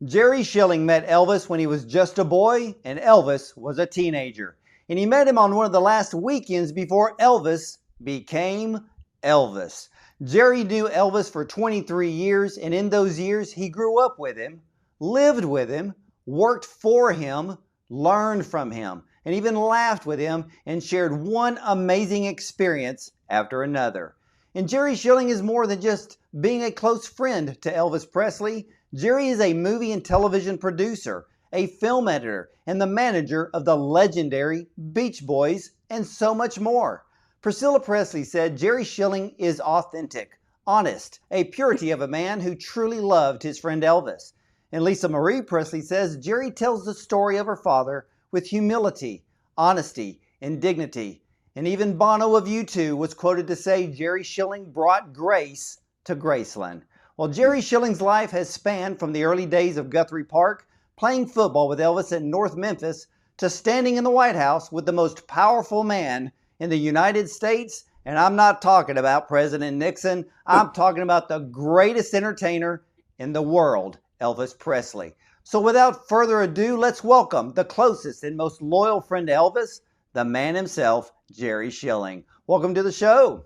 Jerry Shilling met Elvis when he was just a boy and Elvis was a teenager. And he met him on one of the last weekends before Elvis became Elvis. Jerry knew Elvis for 23 years, and in those years he grew up with him, lived with him, worked for him, learned from him, and even laughed with him and shared one amazing experience after another. And Jerry Shilling is more than just being a close friend to Elvis Presley. Jerry is a movie and television producer, a film editor, and the manager of the legendary Beach Boys, and so much more. Priscilla Presley said Jerry Shilling is authentic, honest, a purity of a man who truly loved his friend Elvis. And Marie Presley says Jerry tells the story of her father with humility, honesty, and dignity. And even Bono of U2 was quoted to say Jerry Shilling brought grace to Graceland. Well, Jerry Shilling's life has spanned from the early days of Guthrie Park, playing football with Elvis in North Memphis, to standing in the White House with the most powerful man in the United States. And I'm not talking about President Nixon. I'm talking about the greatest entertainer in the world, Elvis Presley. So without further ado, let's welcome the closest and most loyal friend to Elvis, the man himself, Jerry Shilling. Welcome to the show.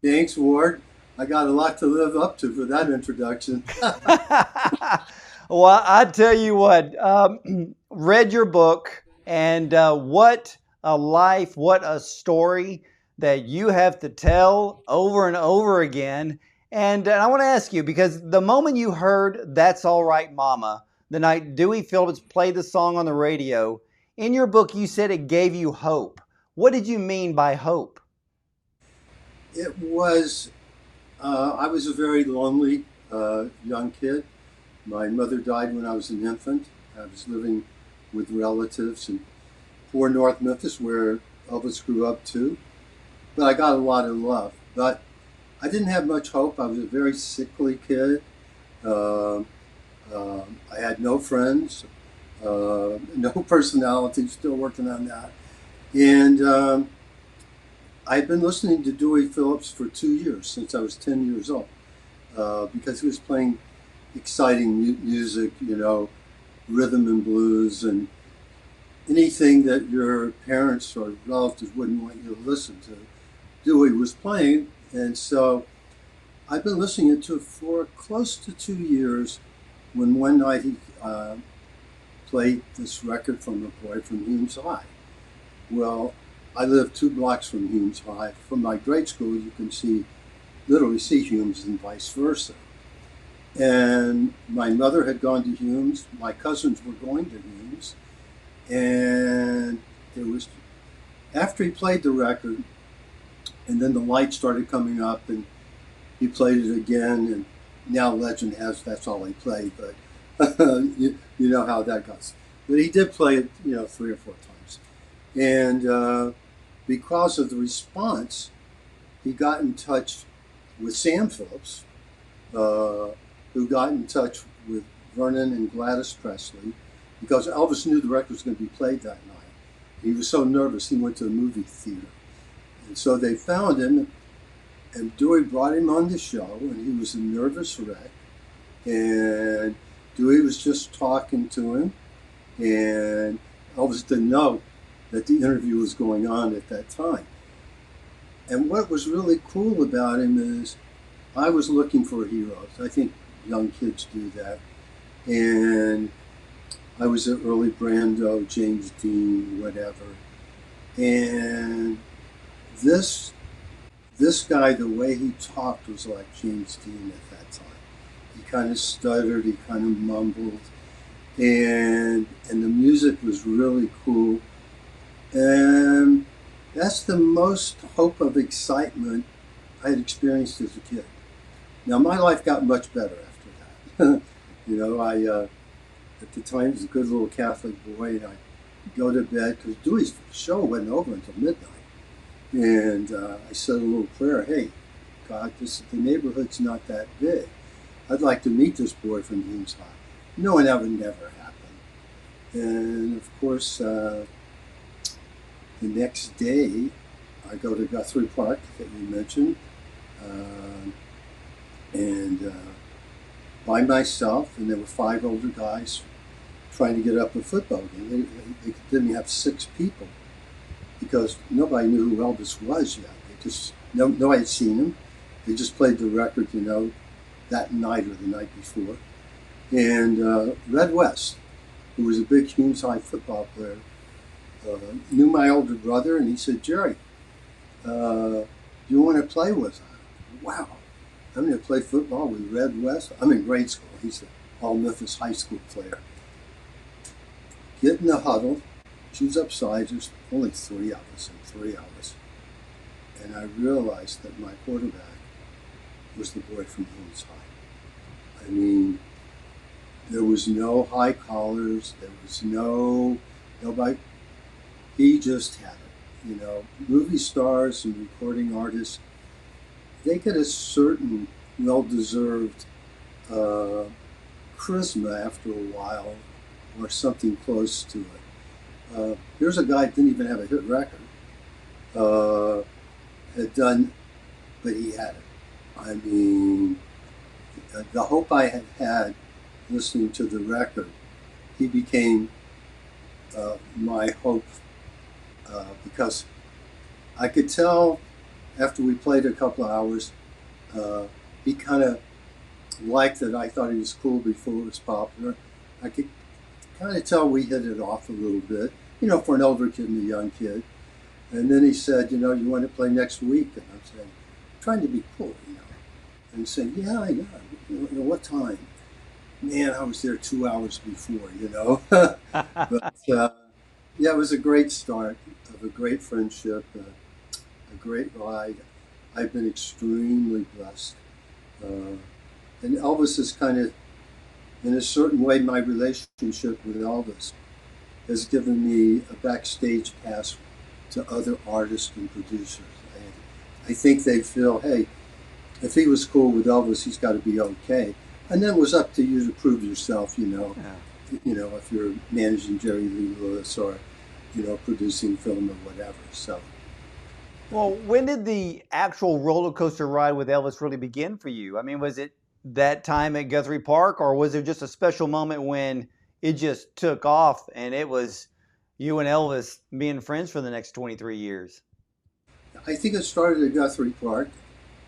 Thanks, Ward. I got a lot to live up to for that introduction. Well, I tell you what, read your book, and what a life, what a story that you have to tell over and over again. And I want to ask you, because the moment you heard That's All Right, Mama, the night Dewey Phillips played the song on the radio, in your book you said it gave you hope. What did you mean by hope? It was, I was a very lonely young kid. My mother died when I was an infant. I was living with relatives in poor North Memphis, where Elvis grew up too. But I got a lot of love. But I didn't have much hope. I was a very sickly kid. I had no friends, no personality, still working on that. And I'd been listening to Dewey Phillips for 2 years, since I was 10 years old, because he was playing exciting music, rhythm and blues, and anything that your parents or relatives wouldn't want you to listen to. Dewey was playing, and so I've been listening to it for close to 2 years, when one night he played this record from a boy from Humes High. Well, I live 2 blocks from Humes High. From my grade school, you can literally see Humes and vice versa. And my mother had gone to Humes. My cousins were going to Humes. And it was after he played the record, and then the lights started coming up, and he played it again. And now legend has That's All he played, but you know how that goes. But he did play it, 3 or 4 times. And because of the response, he got in touch with Sam Phillips, who got in touch with Vernon and Gladys Presley, because Elvis knew the record was going to be played that night. He was so nervous, he went to a movie theater. And so they found him, and Dewey brought him on the show, and he was a nervous wreck. And Dewey was just talking to him, and Elvis didn't know that the interview was going on at that time. And what was really cool about him is I was looking for heroes. I think young kids do that. And I was an early Brando, James Dean, whatever. And this guy, the way he talked was like James Dean at that time. He kind of stuttered, he kind of mumbled, and the music was really cool. And that's the most hope of excitement I had experienced as a kid. Now, my life got much better after that. I at the time was a good little Catholic boy, and I'd go to bed, because Dewey's show wasn't over until midnight. And I said a little prayer, hey, God, the neighborhood's not that big. I'd like to meet this boy from Humes High. Knowing that would never happen. And of course, the next day, I go to Guthrie Park that you mentioned, and by myself, and there were five older guys trying to get up a football game. They didn't have six people because nobody knew who Elvis was yet. Nobody had seen him. They just played the record, that night or the night before. And Red West, who was a big Humes High football player, knew my older brother, and he said, "Jerry, do you want to play with us?" Wow, I'm going to play football with Red West. I'm in grade school. He's an all-Memphis high school player. Get in the huddle, choose up sides. There's only three of us. And I realized that my quarterback was the boy from Humes High. I mean, there was no high collars. There was nobody. He just had it. Movie stars and recording artists, they get a certain well-deserved charisma after a while, or something close to it. Here's a guy that didn't even have a hit record. But he had it. I mean, the hope I had listening to the record, he became my hope because I could tell after we played a couple of hours, he kind of liked that I thought he was cool before it was popular. I could kind of tell we hit it off a little bit, for an older kid and a young kid. And then he said, you want to play next week? And I'm saying, trying to be cool, And he said, yeah. What time? Man, I was there 2 hours before, But yeah, it was a great start of a great friendship, a great ride. I've been extremely blessed. And Elvis is kind of, in a certain way, my relationship with Elvis has given me a backstage pass to other artists and producers. I think they feel, hey, if he was cool with Elvis, he's got to be okay. And then it was up to you to prove yourself, if you're managing Jerry Lee Lewis or, producing film or whatever. So. Well, when did the actual roller coaster ride with Elvis really begin for you? I mean, was it that time at Guthrie Park, or was there just a special moment when it just took off and it was you and Elvis being friends for the next 23 years? I think it started at Guthrie Park.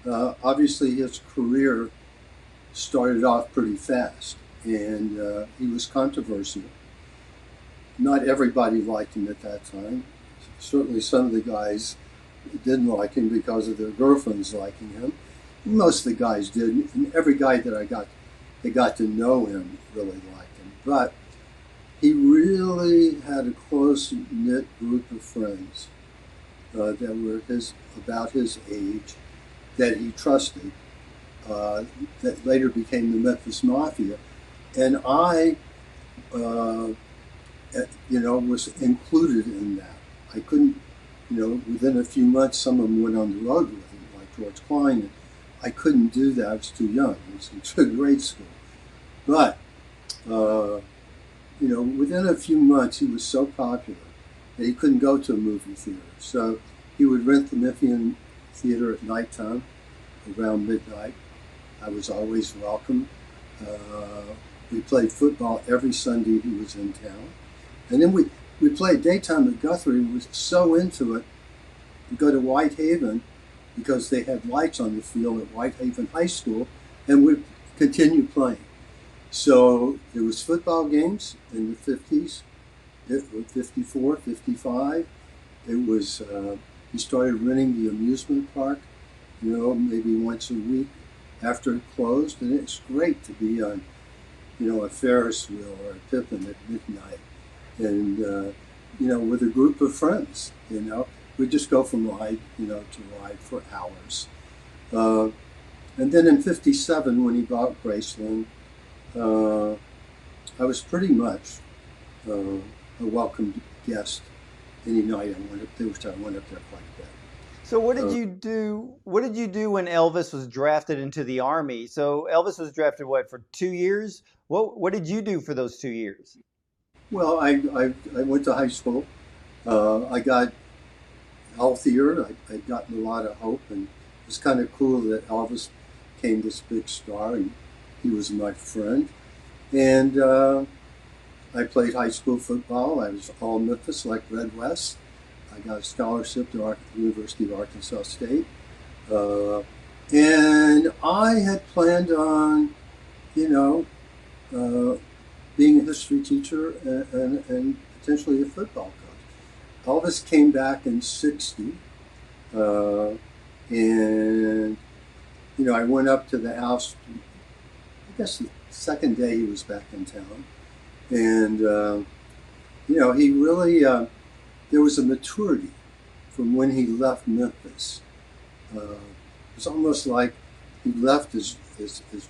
Obviously, his career started off pretty fast, and he was controversial. Not everybody liked him at that time. Certainly some of the guys didn't like him because of their girlfriends liking him. Most of the guys did, and every guy that got to know him really liked him. But he really had a close-knit group of friends that were about his age, that he trusted, that later became the Memphis Mafia. And I, was included in that. I couldn't, within a few months, some of them went on the road with him, like George Klein. And I couldn't do that. I was too young. I was in grade school. But, within a few months, he was so popular that he couldn't go to a movie theater. So he would rent the Memphian Theater at nighttime, around midnight. I was always welcome. We played football every Sunday he was in town. And then we played daytime at Guthrie. We were so into it. We'd go to Whitehaven because they had lights on the field at Whitehaven High School, and we'd continue playing. So there was football games in the 50s, 54, 55. It was, he started renting the amusement park, maybe once a week after it closed. And it's great to be on, a Ferris wheel or a Pippin at midnight. And, with a group of friends, we'd just go from ride, to ride for hours. And then in 57, when he bought Graceland, I was pretty much a welcomed guest any night I went up there, which I went up there quite a bit. So what did you do? What did you do when Elvis was drafted into the Army? So Elvis was drafted, for 2 years? What did you do for those 2 years? Well, I went to high school. I got healthier. I'd gotten a lot of hope, and it was kind of cool that Elvis became this big star. And He was my friend. And I played high school football. I was all Memphis, like Red West. I got a scholarship to University of Arkansas State. And I had planned on, you know, being a history teacher and potentially a football coach. Elvis came back in '60, and I went up to the house. I guess the second day he was back in town, and he really there was a maturity from when he left Memphis. It was almost like he left as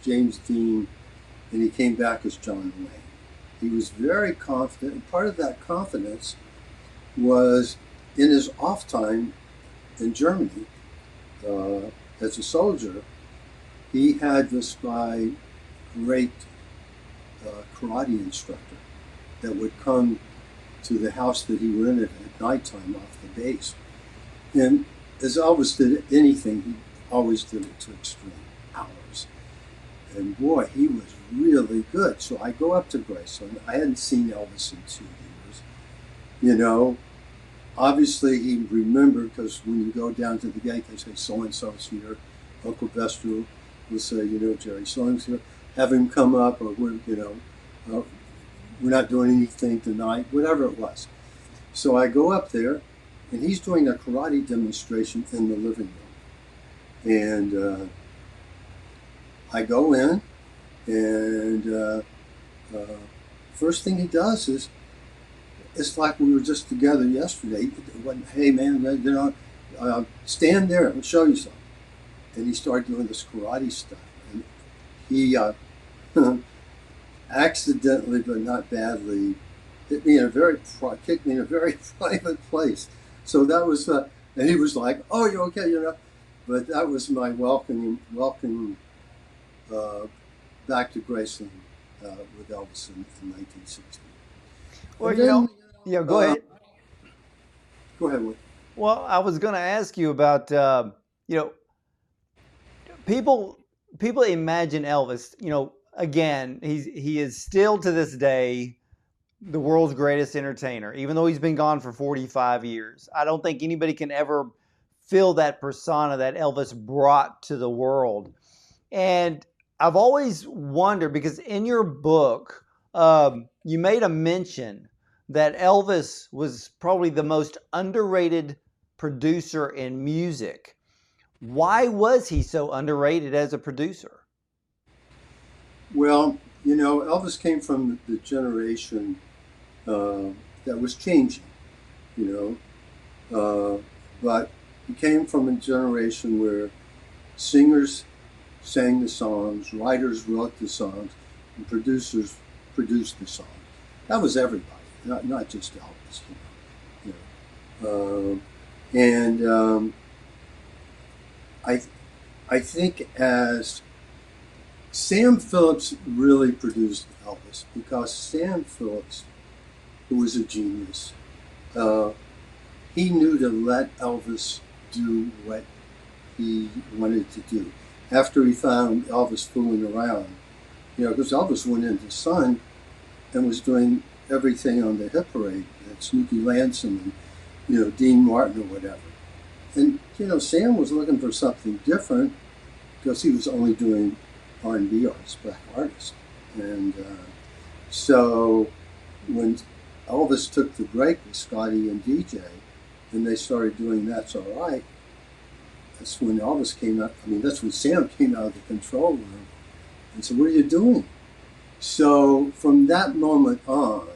James Dean, and he came back as John Wayne. He was very confident, and part of that confidence was in his off time in Germany as a soldier. He had this guy, great karate instructor, that would come to the house that he rented at nighttime off the base. And as Elvis did anything, he always did it to extreme hours. And boy, he was really good. So I go up to Graceland. I hadn't seen Elvis in 2 years. Obviously he remembered, because when you go down to the gate, they say, so-and-so's here. Uncle Bester will say, Jerry Schilling's here. Have him come up, or we're not doing anything tonight, whatever it was. So I go up there, and he's doing a karate demonstration in the living room. And I go in, and first thing he does is, it's like we were just together yesterday. Hey man, stand there, I'll show you something. And he started doing this karate stuff. And he accidentally, but not badly, kicked me in a very private place. So that was, and he was like, "Oh, you're okay, But that was my welcome back to Graceland with Elvis in 1960. Well, Then, go ahead. Go ahead, Wood. Well, I was going to ask you about, people imagine Elvis, again, he is still to this day the world's greatest entertainer, even though he's been gone for 45 years. I don't think anybody can ever fill that persona that Elvis brought to the world. And I've always wondered, because in your book, you made a mention that Elvis was probably the most underrated producer in music. Why was he so underrated as a producer? Well, Elvis came from the generation that was changing, but he came from a generation where singers sang the songs, writers wrote the songs, and producers produced the songs. That was everybody, not just Elvis. I think as Sam Phillips really produced Elvis, because Sam Phillips, who was a genius, he knew to let Elvis do what he wanted to do. After he found Elvis fooling around, because Elvis went into Sun and was doing everything on the hit parade, Snooky Lanson and Dean Martin or whatever. And Sam was looking for something different, because he was only doing R&B artists, black artists. And so when Elvis took the break with Scotty and DJ, and they started doing That's All Right, that's when Elvis came out. That's when Sam came out of the control room and said, "What are you doing?" So from that moment on,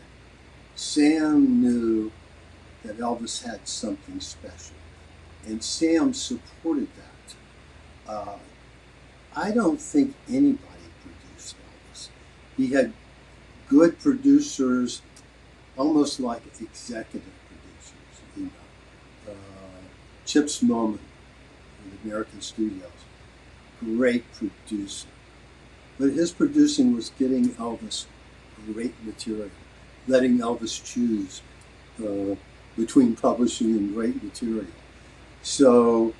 Sam knew that Elvis had something special, and Sam supported that. I don't think anybody produced Elvis. He had good producers, almost like executive producers. Chips Moman in the American Studios, great producer. But his producing was getting Elvis great material, letting Elvis choose between publishing and great material. So,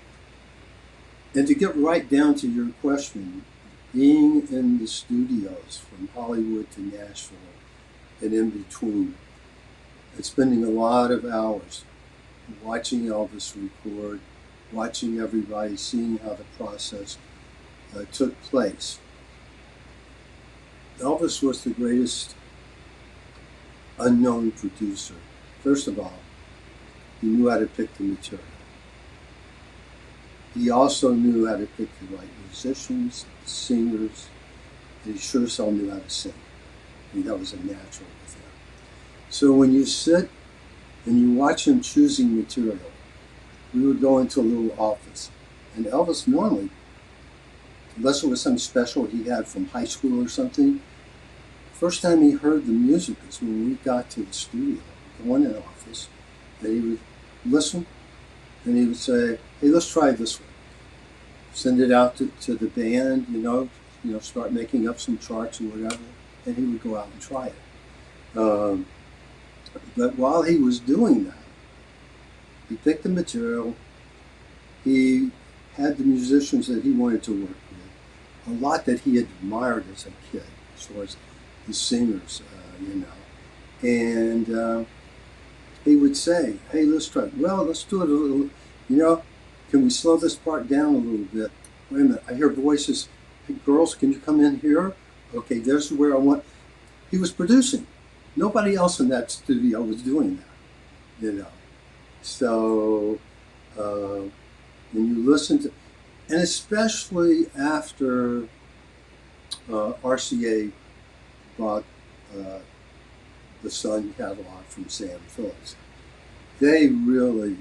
and to get right down to your question, being in the studios from Hollywood to Nashville and in between, and spending a lot of hours watching Elvis record, watching everybody, seeing how the process took place. Elvis was the greatest unknown producer. First of all, he knew how to pick the material. He also knew how to pick the right musicians, singers, and he sure as hell knew how to sing. I mean, that was a natural with him. So when you sit and you watch him choosing material, we would go into a little office. And Elvis normally, unless it was something special he had from high school or something, first time he heard the music is when we got to the studio, go in an office, and he would listen, and he would say, hey, let's try this one. Send it out to the band, start making up some charts or whatever, and he would go out and try it. But while he was doing that, he picked the material, he had the musicians that he wanted to work with, a lot that he admired as a kid, as far as the singers, and he would say, hey, let's try it. Well, let's do it a little, can we slow this part down a little bit? Wait a minute, I hear voices. Hey, girls, can you come in here? Okay, there's where I want. He was producing. Nobody else in that studio was doing that, So when you listen to, and especially after RCA bought the Sun catalog from Sam Phillips, they really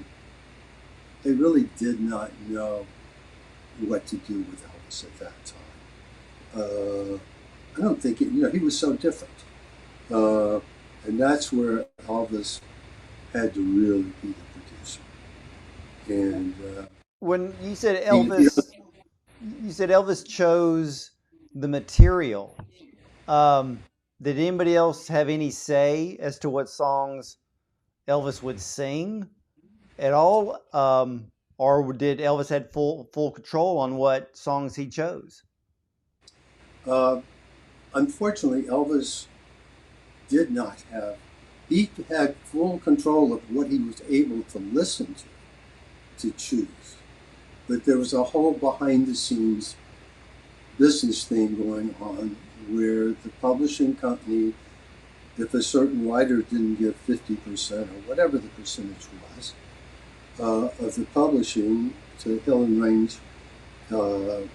did not know what to do with Elvis at that time. I don't think he was so different. And that's where Elvis had to really be the producer. And when you said Elvis chose the material. Did anybody else have any say as to what songs Elvis would sing at all, or did Elvis had full control on what songs he chose? Unfortunately, Elvis did not have. He had full control of what he was able to listen to choose. But there was a whole behind-the-scenes business thing going on where the publishing company, if a certain writer didn't give 50% or whatever the percentage was of the publishing to Hill and Range or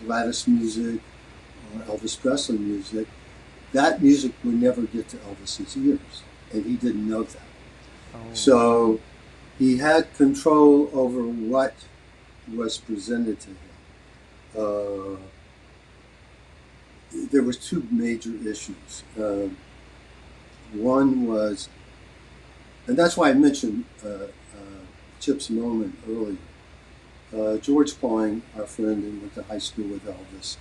Gladys music or Elvis Presley music, that music would never get to Elvis's ears, and he didn't know that. Oh. So he had control over what was presented to him. There was two major issues. One was, and that's why I mentioned Chip's moment earlier. George Klein, our friend who went to high school with Elvis,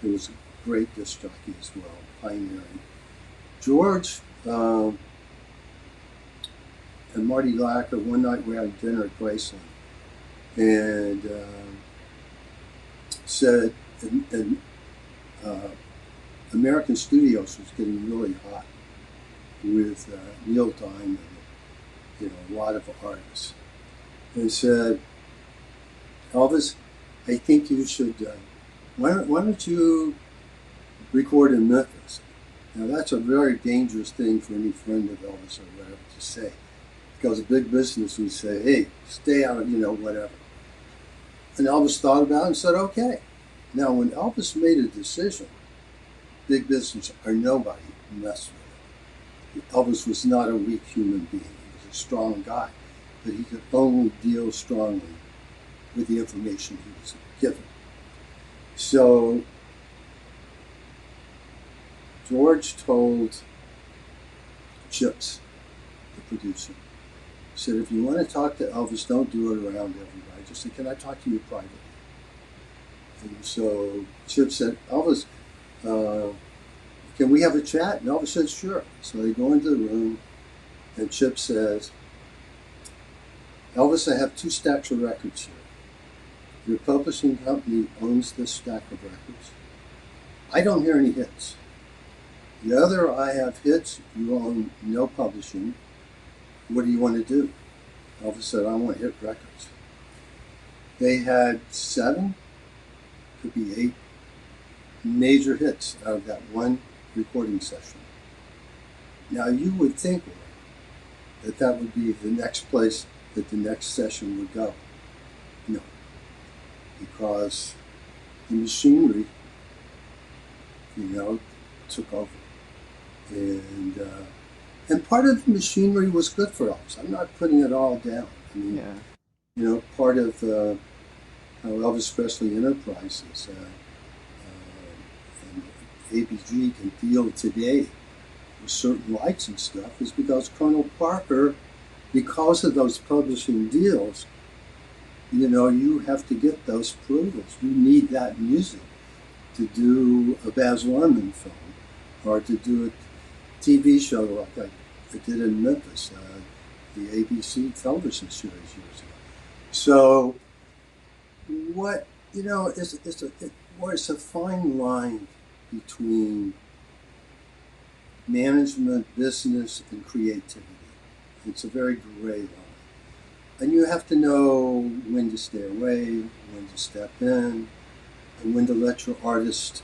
who was a great disc jockey as well, pioneering. George and Marty Lacker, one night we had dinner at Graceland, and said, American Studios was getting really hot with Neil Diamond, a lot of artists, and said, Elvis, I think you should, why don't you record in Memphis? Now that's a very dangerous thing for any friend of Elvis or whatever to say, because big business would say, hey, stay out of, whatever. And Elvis thought about it and said, okay. Now when Elvis made a decision, big business or nobody messed with it. Elvis was not a weak human being. He was a strong guy, but he could only deal strongly with the information he was given. So George told Chips, the producer, said, if you want to talk to Elvis, don't do it around everybody. Just say, can I talk to you privately? And so Chip said, Elvis, can we have a chat? And Elvis said, sure. So they go into the room, and Chip says, Elvis, I have 2 stacks of records here. Your publishing company owns this stack of records. I don't hear any hits. The other, I have hits. You own no publishing. What do you want to do? Elvis said, I want to hit records. They had 7, could be 8 major hits out of that one recording session. Now you would think that that would be the next place that the next session would go. No, because the machinery, took over, and part of the machinery was good for Elvis. I'm not putting it all down. I mean, part of how Elvis Presley Enterprises and ABG can deal today with certain rights and stuff is because Colonel Parker, because of those publishing deals, you have to get those approvals. You need that music to do a Baz Luhrmann film or to do a TV show like I did in Memphis, the ABC television series years ago. So, it's a fine line between management, business, and creativity. It's a very gray line. And you have to know when to stay away, when to step in, and when to let your artist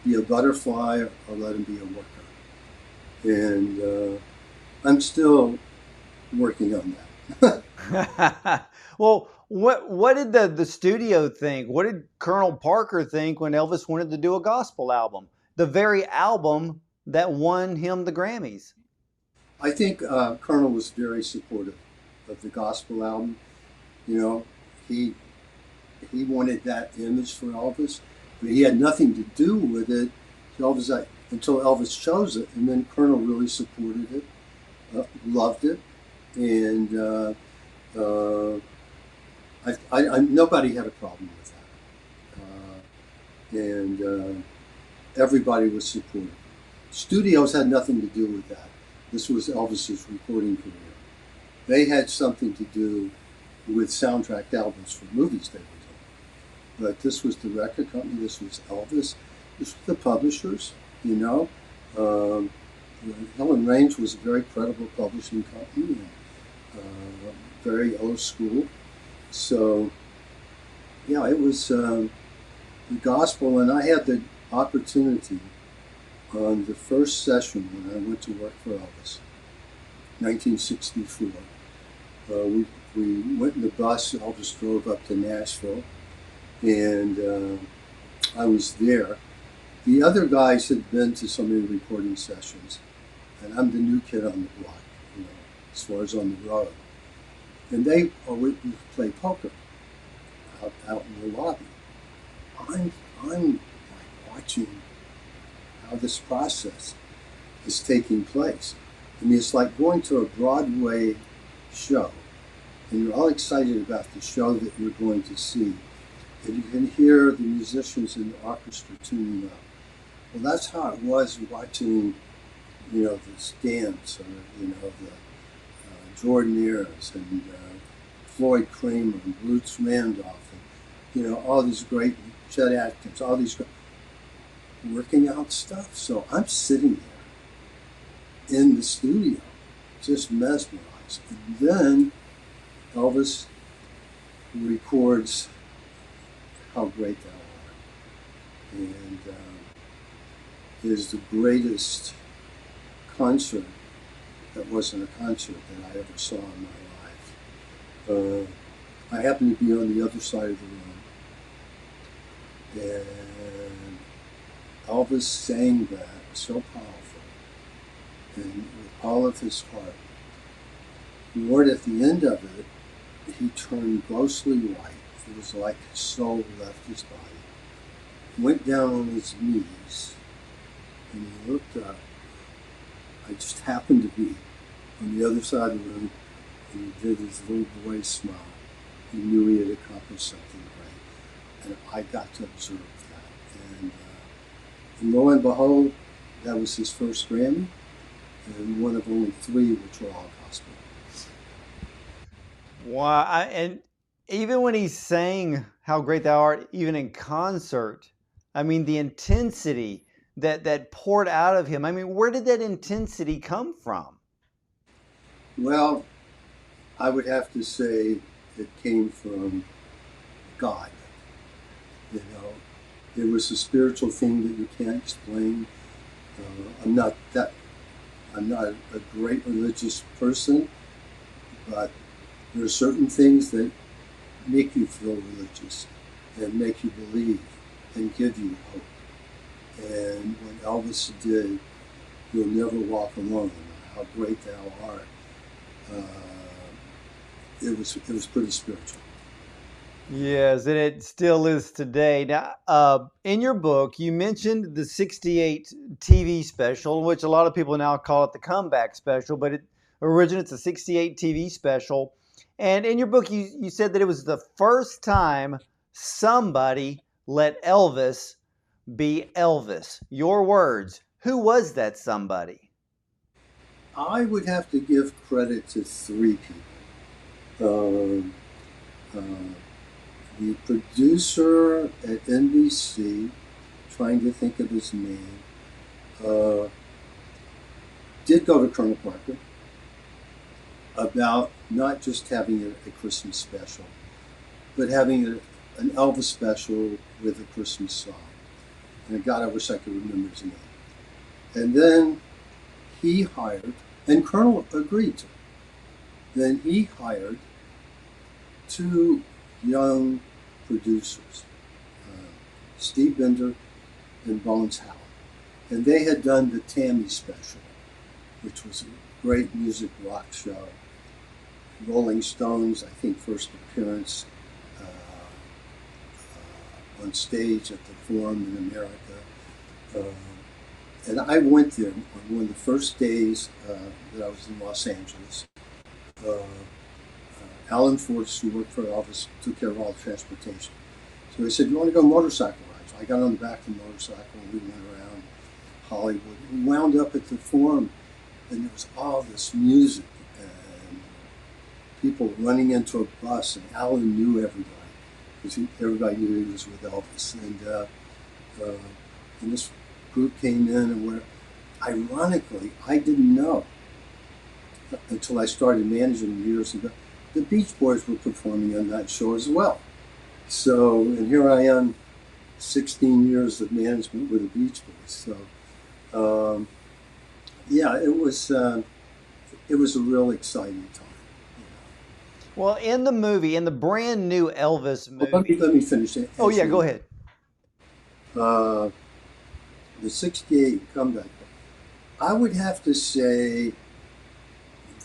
be a butterfly or let him be a worker. And I'm still working on that. Well, what did the studio think? What did Colonel Parker think when Elvis wanted to do a gospel album? The very album that won him the Grammys. I think Colonel was very supportive of the gospel album. He wanted that image for Elvis, but he had nothing to do with it until Elvis chose it, and then Colonel really supported it, loved it, and nobody had a problem with that, and everybody was supportive. Studios had nothing to do with that. This was Elvis's recording career. They had something to do with soundtrack albums for movies they were doing. But this was the record company, this was Elvis, this was the publishers, Helen Range was a very credible publishing company, and very old school. So, yeah, it was the gospel, and I had the opportunity on the first session when I went to work for Elvis, 1964. We went in the bus. Elvis drove up to Nashville, and I was there. The other guys had been to so many recording sessions, and I'm the new kid on the block, as far as on the road. And they would play poker out in the lobby. I'm like watching how this process is taking place. I mean, it's like going to a Broadway show, and you're all excited about the show that you're going to see, and you can hear the musicians in the orchestra tuning up. Well, that's how it was watching, the Stamps, or the Jordanaires, and Floyd Kramer, and Lutz Randolph, and all these great Chet Atkins, all these working out stuff. So I'm sitting there in the studio, just mesmerized. And then Elvis records How Great Thou Art, and is the greatest concert that wasn't a concert that I ever saw in my life. I happened to be on the other side of the room, and Elvis sang that so powerful and with all of his heart. Lord, at the end of it, he turned ghostly white. It was like his soul left his body. He went down on his knees, and he looked up. I just happened to be on the other side of the room, and he did his little boy smile. He knew he had accomplished something great, and I got to observe that. And lo and behold, that was his first Grammy, and one of only 3 which were all gospel. Wow. And even when he sang How Great Thou Art, even in concert, I mean, the intensity that poured out of him. I mean, where did that intensity come from? Well, I would have to say it came from God. You know, it was a spiritual thing that you can't explain. I'm not that. I'm not a great religious person, but there are certain things that make you feel religious and make you believe and give you hope. And what Elvis did, "You'll never walk alone, how great thou art," uh, it was pretty spiritual. Yes, and it still is today. Now, in your book, you mentioned the 68 TV special, which a lot of people now call it the comeback special, but it originates a 68 TV special. And in your book, you said that it was the first time somebody let Elvis be Elvis. Your words. Who was that somebody? I would have to give credit to three people. Uh, the producer at NBC, trying to think of his name, uh, did go to Colonel Parker about not just having a Christmas special, but having an Elvis special with a Christmas song. And God, I wish I could remember his name. And then he hired, and Colonel agreed to. Then he hired two young producers, Steve Bender and Bones Howell. And they had done the Tammy special, which was a great music rock show. Rolling Stones, I think, first appearance on stage at the Forum in America. And I went there on one of the first days that I was in Los Angeles. Alan Force, who worked for Elvis, took care of all the transportation. So he said, "You want to go motorcycle rides?" I got on the back of the motorcycle and we went around Hollywood. We wound up at the Forum, and there was all this music and people running into a bus, and Alan knew everybody because everybody knew he was with Elvis. And this group came in, and ironically, I didn't know until I started managing years ago. The Beach Boys were performing on that show as well. So, and here I am, 16 years of management with the Beach Boys. So, yeah, it was a real exciting time. Well, in the movie, in the brand new Elvis Well, movie. let me finish it. Oh, yeah, go ahead. The 68 comeback. I would have to say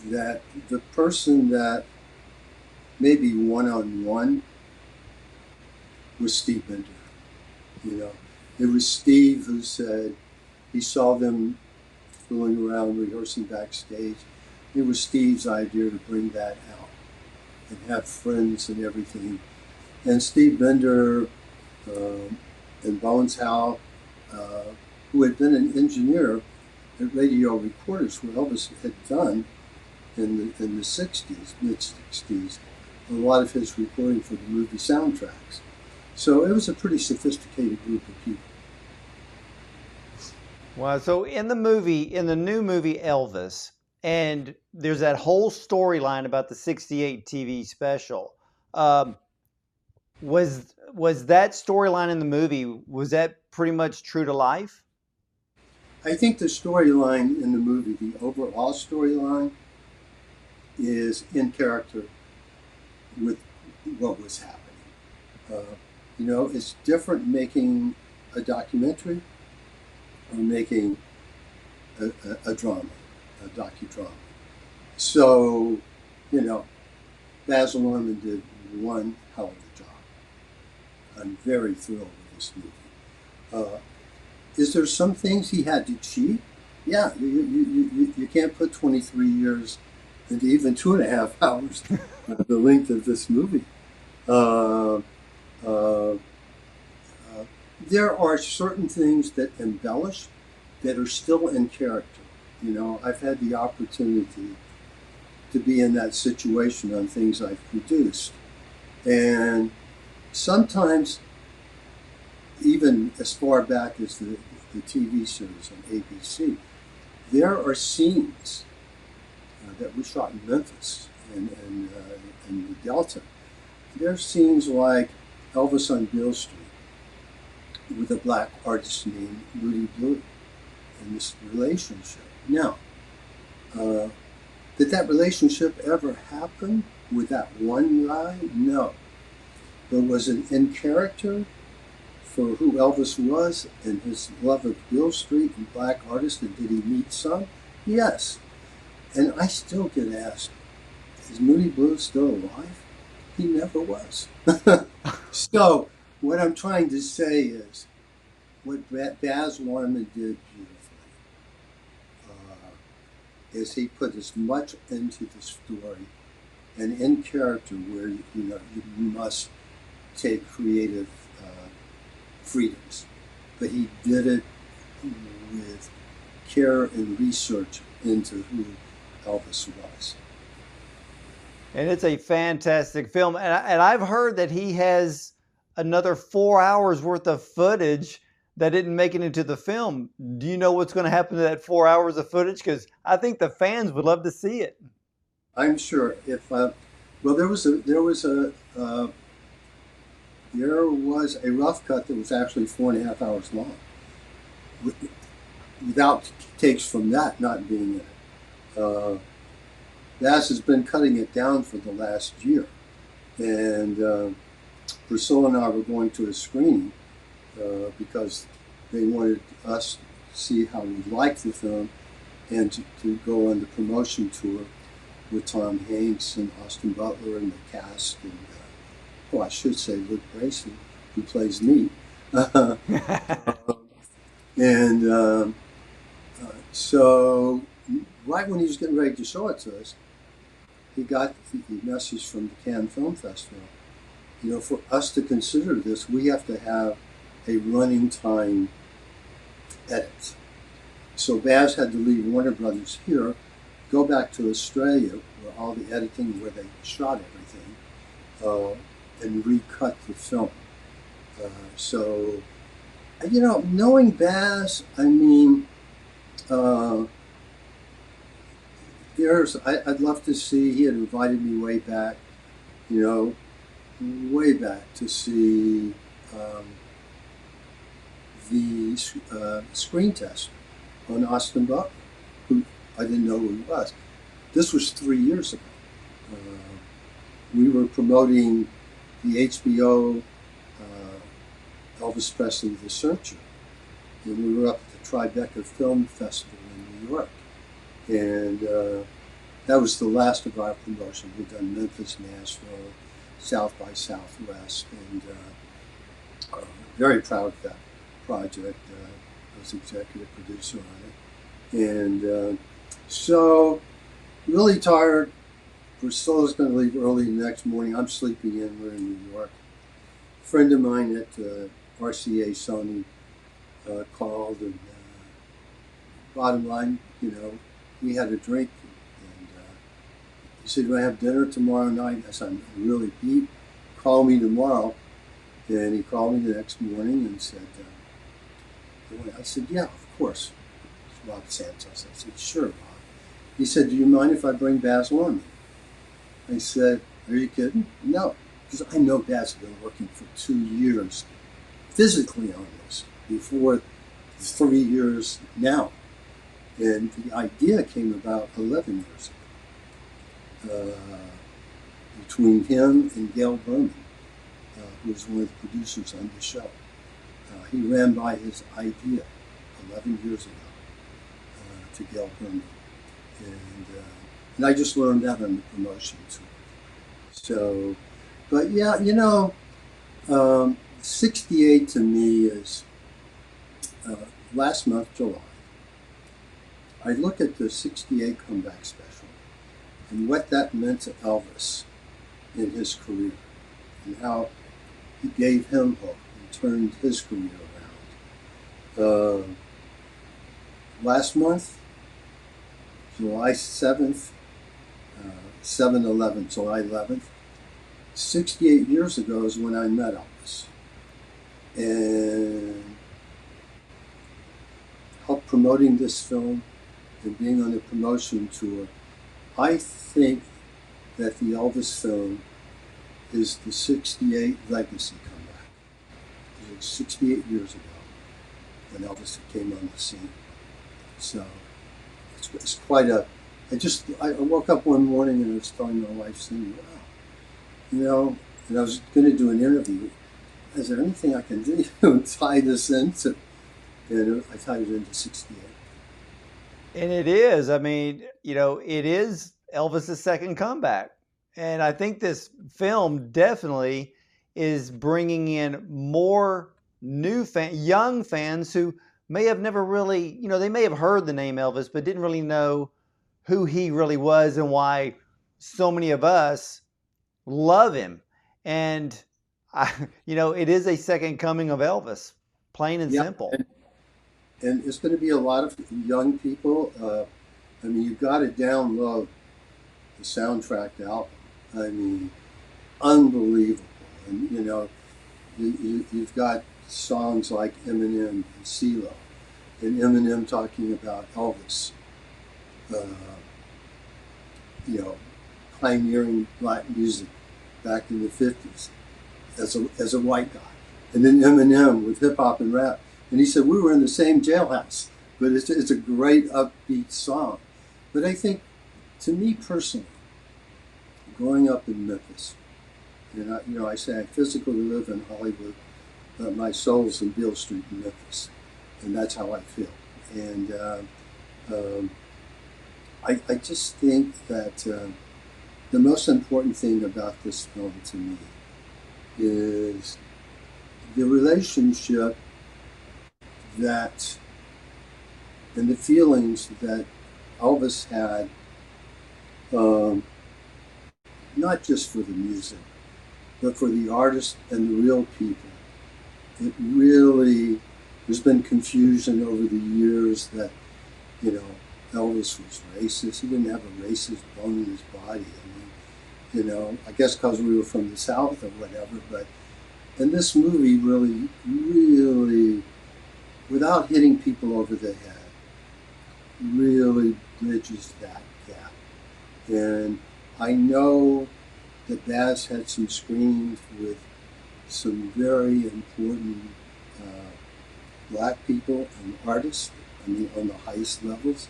that the person that maybe one-on-one was Steve Bender. You know, it was Steve who said he saw them fooling around, rehearsing backstage. It was Steve's idea to bring that out and have friends and everything. And Steve Bender and Bones Howell, who had been an engineer at Radio Recorders, where Elvis had done in the 60s, mid-60s, a lot of his recording for the movie soundtracks. So it was a pretty sophisticated group of people. Wow. So in the movie, in the new movie Elvis, and there's that whole storyline about the 68 TV special. Was that storyline in the movie, was that pretty much true to life? I think the storyline in the movie, the overall storyline, is in character with what was happening. You know, it's different making a documentary or making a drama, a docudrama. So, you know, Basil Luhrmann did one hell of a job. I'm very thrilled with this movie. Is there some things he had to cheat? Yeah, you can't put 23 years into even 2.5 hours, the length of this movie. There are certain things that embellish that are still in character. You know, I've had the opportunity to be in that situation on things I've produced. And sometimes even as far back as the TV series on ABC, there are scenes that we shot in Memphis and the Delta. There are scenes like Elvis on Beale Street with a black artist named Moody Blue and this relationship. Now, did that relationship ever happen with that one guy? No. But was it in character for who Elvis was and his love of Beale Street and black artists, and did he meet some? Yes. And I still get asked, is Moody Blue still alive? He never was. So what I'm trying to say is what Baz Luhrmann did beautifully is he put as much into the story and in character where you must take creative freedoms, but he did it with care and research into who Elvis was. And it's a fantastic film. And I've heard that he has another 4 hours worth of footage that didn't make it into the film. Do you know what's going to happen to that 4 hours of footage? Because I think the fans would love to see it. I'm sure if well, there was a rough cut that was actually 4.5 hours long, without takes from that not being in it. Baz has been cutting it down for the last year, and Priscilla and I were going to a screening because they wanted us to see how we liked the film and to go on the promotion tour with Tom Hanks and Austin Butler and the cast, and I should say Luke Graceland, who plays me. And so right when he was getting ready to show it to us, he got the message from the Cannes Film Festival. For us to consider this, we have to have a running time edit. So Baz had to leave Warner Brothers here, go back to Australia, where all the editing, where they shot everything, and recut the film. So, knowing Baz, I mean, I'd love to see, he had invited me way back to see the screen test on Austin Butler, who I didn't know who he was. This was 3 years ago. We were promoting the HBO Elvis Presley The Searcher, and we were up at the Tribeca Film Festival in New York. And that was the last of our promotion. We've done Memphis, Nashville, South by Southwest, and very proud of that project. I was executive producer on it. And so, really tired. Priscilla's going to leave early the next morning. I'm sleeping in. We're in New York. A friend of mine at RCA Sony called, and bottom line, we had a drink, and he said, "Do I have dinner tomorrow night?" I said, "I'm really beat. Call me tomorrow." And he called me the next morning and said, I said, "Yeah, of course." It's Rob Santos. I said, "Sure, Rob." He said, "Do you mind if I bring Baz Luhrmann?" I said, "Are you kidding?" "No," because I know Baz has been working for 2 years physically on this before 3 years now. And the idea came about 11 years ago between him and Gail Berman, who was one of the producers on the show. He ran by his idea 11 years ago to Gail Berman. And I just learned that on the promotion tour. So, but yeah, 68 to me is last month, July. I look at the 68 comeback special and what that meant to Elvis in his career and how he gave him hope and turned his career around. Last month, July 7th, 7/11, July 11th, 68 years ago is when I met Elvis. and help promoting this film and being on the promotion tour. I think that the Elvis film is the '68 legacy comeback. It was 68 years ago when Elvis came on the scene. So it's quite a. I woke up one morning and I was telling my wife, saying, "Wow, you know," and I was going to do an interview. Is there anything I can do to tie this into? And I tied it into '68. And it is. I mean, it is Elvis's second comeback. And I think this film definitely is bringing in more young fans who may have never really, they may have heard the name Elvis, but didn't really know who he really was and why so many of us love him. And it is a second coming of Elvis, plain and Yeah, simple. and it's going to be a lot of young people. I mean, you've got to download the soundtrack album. I mean, unbelievable. And you've got songs like Eminem and CeeLo, and Eminem talking about Elvis, uh, you know, pioneering black music back in the '50s as a white guy, and then Eminem with hip hop and rap. And he said we were in the same jailhouse, but it's a great upbeat song. But I think, to me personally, growing up in Memphis, and I say I physically live in Hollywood, but my soul's in Beale Street in Memphis, and that's how I feel. And um, I just think that the most important thing about this film to me is the relationship that and the feelings that Elvis had, um, not just for the music, but for the artists and the real people. It really, there's been confusion over the years that, you know, Elvis was racist. He didn't have a racist bone in his body. I mean, I guess because we were from the South or whatever, but, and this movie really, without hitting people over the head, really bridges that gap. And I know that Baz had some screenings with some very important black people and artists, I mean, on the highest levels.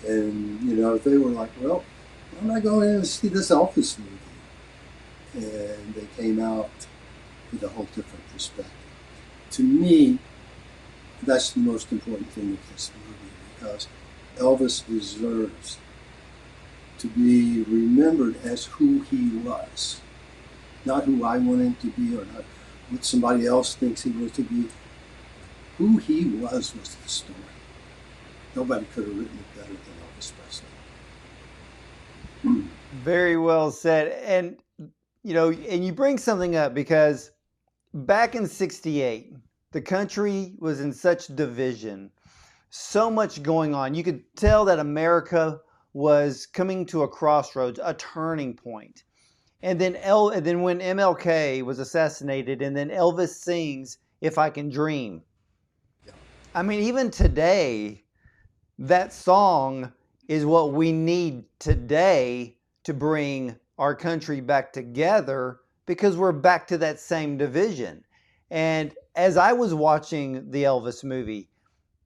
And, they were like, well, why am I going in to see this Elvis movie? And they came out with a whole different perspective. To me, that's the most important thing with this movie, because Elvis deserves to be remembered as who he was, not who I want him to be or not what somebody else thinks he was to be. Who he was the story. Nobody could have written it better than Elvis Presley. Very well said. And, and you bring something up because back in '68, the country was in such division, so much going on. You could tell that America was coming to a crossroads, a turning point. And then when MLK was assassinated, and then Elvis sings "If I Can Dream." I mean, even today, that song is what we need today to bring our country back together, because we're back to that same division. And as I was watching the Elvis movie,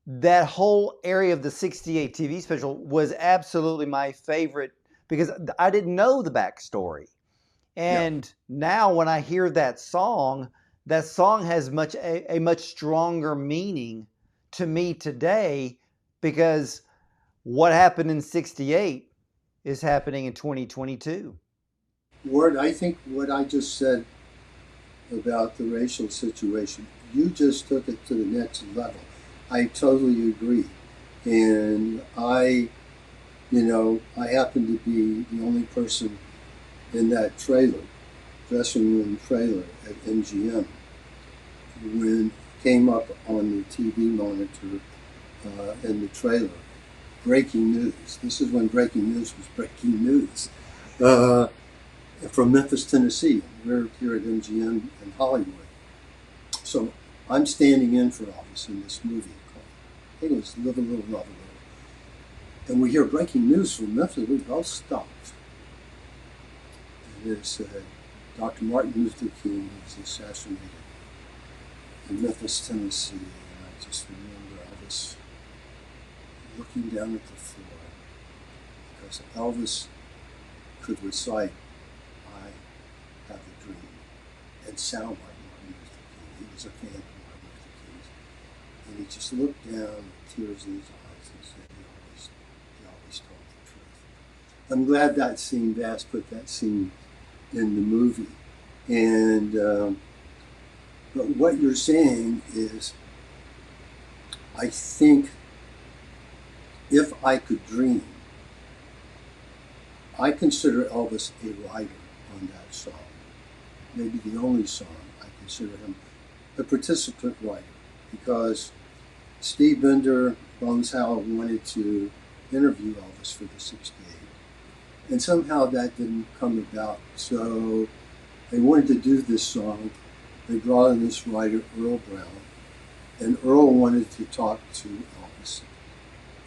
that whole area of the '68 TV special was absolutely my favorite, because I didn't know the backstory. Yeah. And now when I hear that song has a much stronger meaning to me today, because what happened in '68 is happening in 2022. Ward, I think what I just said about the racial situation, you just took it to the next level. I totally agree. And I happen to be the only person in that dressing room trailer at MGM, when it came up on the TV monitor in the trailer, breaking news. This is when breaking news was breaking news. From Memphis, Tennessee. We're here at MGM in Hollywood. So I'm standing in for Elvis in this movie called, I think it was Live a Little, Love a Little. And we hear breaking news from Memphis. We both stopped. And it said Dr. Martin Luther King was assassinated in Memphis, Tennessee. And I just remember Elvis looking down at the floor because Elvis could recite I Have a Dream and sound like Martin Luther King. He was a fan of Martin Luther King's. And he just looked down with tears in his eyes and said he always told the truth. I'm glad that scene, Bass put that scene in the movie. And but what you're saying is, I think if I could dream, I consider Elvis a writer on that song. Maybe the only song I consider him a participant writer, because Steve Bender, Bones Howell wanted to interview Elvis for the 68, and somehow that didn't come about. So they wanted to do this song. They brought in this writer, Earl Brown, and Earl wanted to talk to Elvis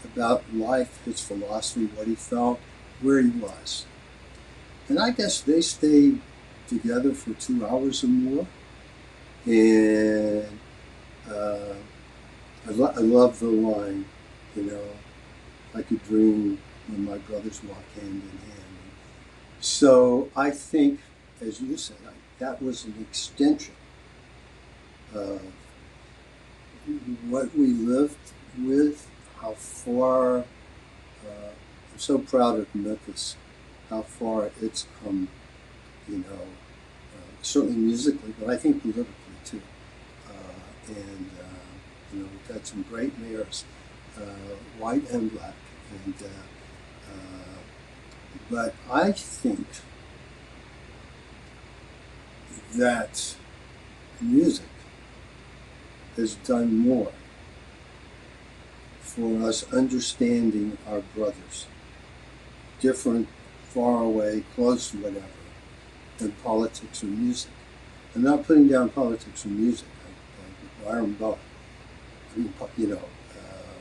about life, his philosophy, what he felt, where he was. And I guess they stayed together for 2 hours or more. And I love the line, I could dream when my brothers walk hand in hand. So I think, as you said, that was an extension of what we lived with, how far, I'm so proud of Memphis, how far it's come, certainly musically, but I think politically too. We've had some great mayors, white and black. And but I think that music has done more for us understanding our brothers, different, far away, close, whatever, than politics or music. I'm not putting down politics or music. I admire them both.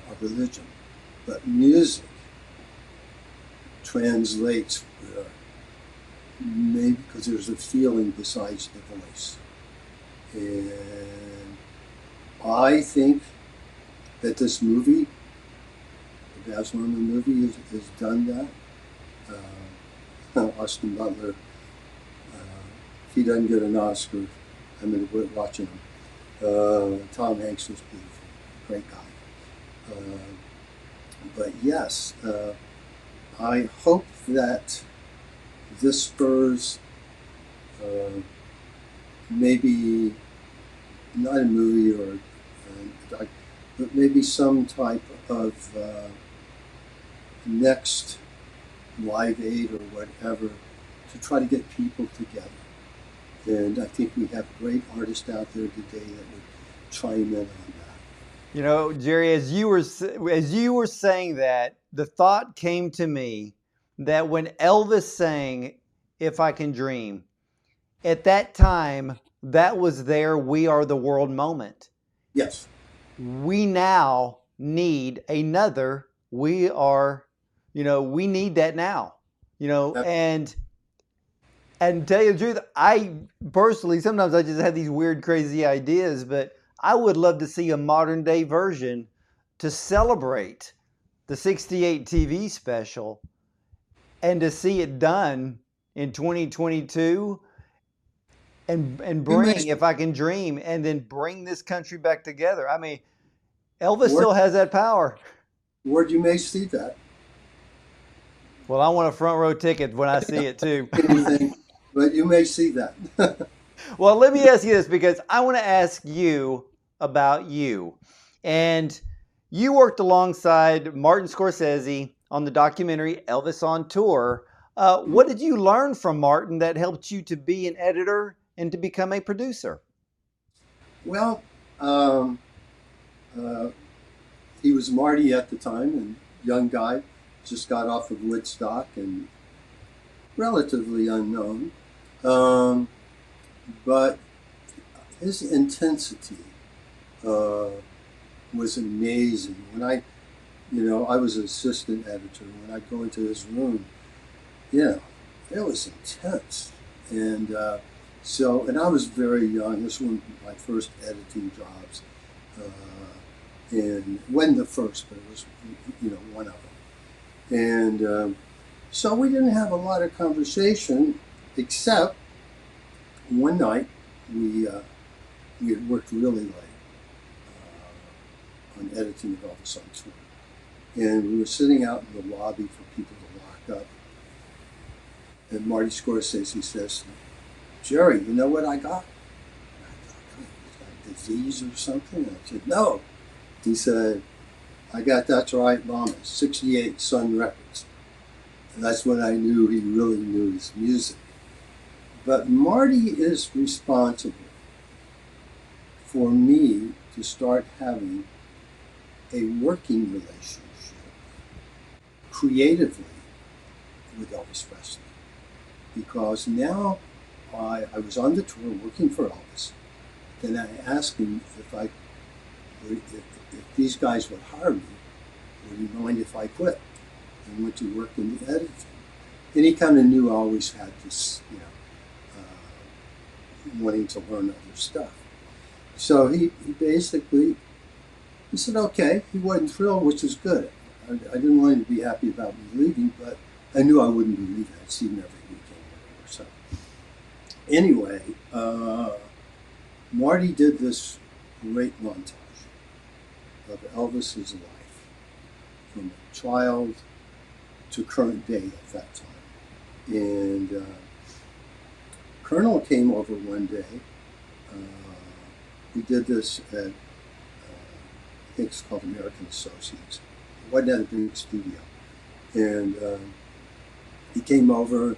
Our religion. But music translates maybe because there's a feeling besides the voice. And I think that this movie, the Baz Luhrmann movie, has done that. Austin Butler, if he doesn't get an Oscar, I'm going to quit watching him. Tom Hanks was beautiful, great guy. But yes, I hope that this spurs maybe not a movie or but maybe some type of next Live Aid or whatever to try to get people together. And I think we have great artists out there today that would chime in on that. Jerry, as you were saying that, the thought came to me that when Elvis sang "If I Can Dream," at that time, that was their "We Are the World" moment. Yes. We now need another "We Are," we need that now, and tell you the truth, I personally, sometimes I just have these weird, crazy ideas, but I would love to see a modern day version to celebrate the 68 TV special and to see it done in 2022 and bring "If I Can Dream" and then bring this country back together. I mean, Elvis still has that power. Where you may see that. Well, I want a front row ticket when I see it too. But you may see that. Well, let me ask you this, because I want to ask you about you. And you worked alongside Martin Scorsese on the documentary Elvis on Tour. What did you learn from Martin that helped you to be an editor and to become a producer? Well, he was Marty at the time, and young guy, just got off of Woodstock and relatively unknown. But his intensity uh, was amazing. When I was an assistant editor. When I'd go into his room, it was intense. And and I was very young. This was one of my first editing jobs. And it wasn't the first, but it was, one of them. And so we didn't have a lot of conversation, except one night we had worked really late on editing of Elvis on Tour. And we were sitting out in the lobby for people to lock up. And Marty Scorsese says, "Jerry, you know what I got?" And I thought, "He's got a disease or something?" And I said, "No." He said, "I got That's Right Mama, 68 Sun Records." And that's when I knew he really knew his music. But Marty is responsible for me to start having a working relationship creatively with Elvis Presley. Because now I was on the tour working for Elvis. Then I asked him if these guys would hire me, would he mind if I quit and went to work in the editing? And he kind of knew I always had this, wanting to learn other stuff. So he basically, he said, okay. He wasn't thrilled, which is good. I didn't want him to be happy about me leaving, but I knew I wouldn't be leaving. I'd see him every weekend or whatever. So anyway, Marty did this great montage of Elvis's life from a child to current day at that time. And Colonel came over one day. We did this at, I think it's called American Associates. It wasn't at a big studio. And he came over,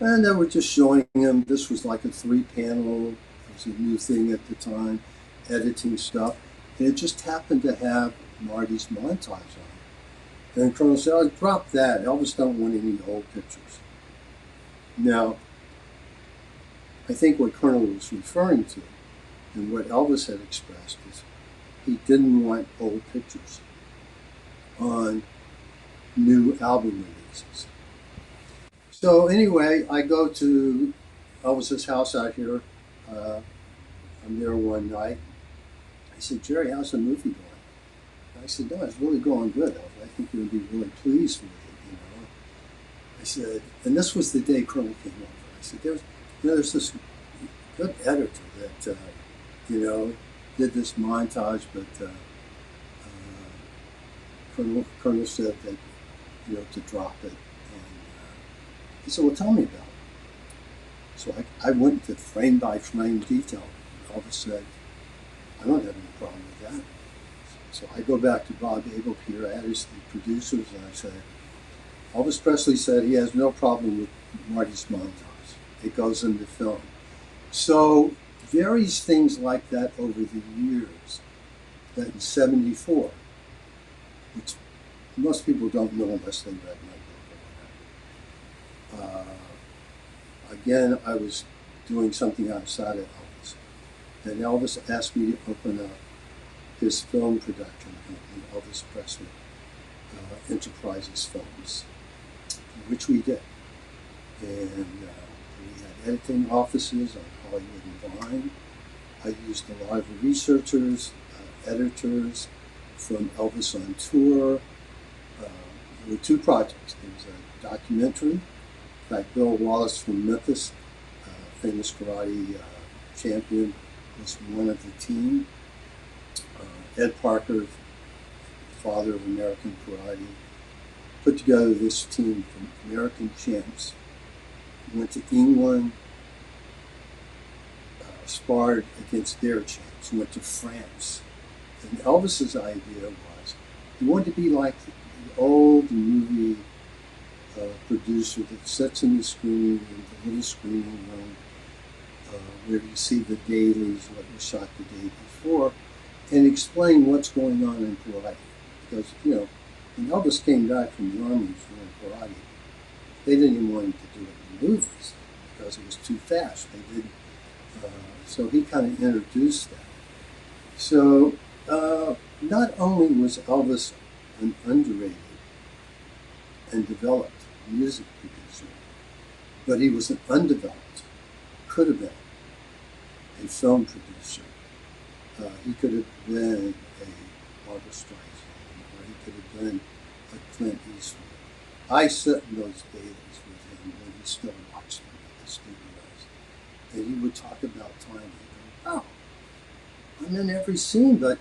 and they were just showing him. This was like a 3-panel. It was a new thing at the time, editing stuff. And it just happened to have Marty's montage on it. And Colonel said, "Oh, drop that. Elvis don't want any old pictures." Now, I think what Colonel was referring to and what Elvis had expressed is he didn't want old pictures on new album releases. So anyway, I go to Elvis's house out here. I'm there one night. I said, "Jerry, how's the movie going?" And I said, "No, it's really going good, Elvis. I think you're going to be really pleased with it, I said, and this was the day Colonel came over. I said, there's this good editor that, did this montage, but Colonel said that, to drop it. And he said, "Well, tell me about it." So I went into frame by frame detail. Elvis said, "I don't have any problem with that." So I go back to Bob Abel, Peter Addis, the producers, and I say, "Elvis Presley said he has no problem with Marty's montage. It goes in the film." So various things like that over the years, that in '74, which most people don't know unless they read my book. Again, I was doing something outside of Elvis. And Elvis asked me to open up his film production company, Elvis Presley Enterprises Films, which we did. And we had editing offices on Hollywood and Vine. I used a lot of researchers, editors from Elvis on Tour. There were 2 projects. There was a documentary. In fact, Bill Wallace from Memphis, famous karate champion, was one of the team. Ed Parker, father of American karate, put together this team from American champs. Went to England, sparred against their champs, went to France. And Elvis's idea was he wanted to be like the old movie producer that sits in the little screening room where you see the dailies, what was shot the day before, and explain what's going on in karate. Because, when Elvis came back from the army doing karate, they didn't even want him to do it in movies because it was too fast. They didn't. So he kind of introduced that. So, not only was Elvis an underrated and developed music producer, but he was an undeveloped, could have been a film producer. He could have been a Barbra Streisand, or he could have been a Clint Eastwood. I sat in those days with him when he still watched me at the studios, and he would talk about time. He'd go, "Wow, I'm in every scene, but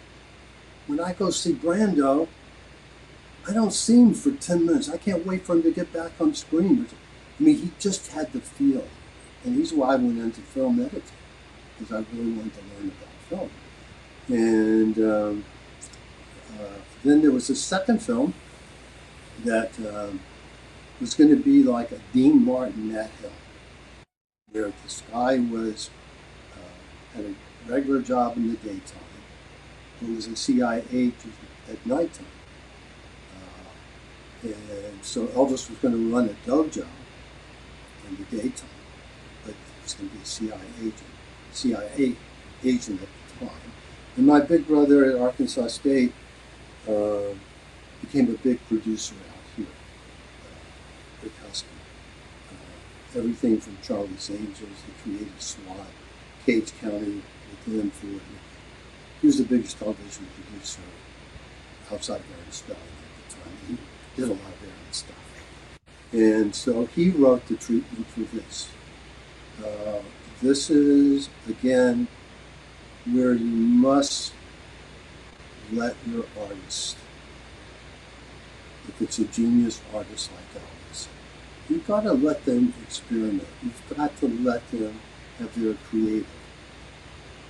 when I go see Brando, I don't see him for 10 minutes. I can't wait for him to get back on screen." I mean, he just had the feel. And he's why I went into film editing, because I really wanted to learn about film. And then there was a second film that was going to be like a Dean Martin Nat Hill, where this guy was had a regular job in the daytime, who was a CIA agent at nighttime. And so Elvis was going to run a dojo in the daytime, but he was going to be a CIA agent at the time. And my big brother at Arkansas State became a big producer out here, Rick Husky. Everything from Charlie's Angels, the creative SWAT, Cage County with Glenn Ford. He was the biggest television producer outside of Aaron Spelling at the time. He did a lot of Aaron stuff. And so he wrote the treatment for this. This is, again, where you must let your artist, if it's a genius artist like Elvis, you've got to let them experiment. You've got to let them have their creative.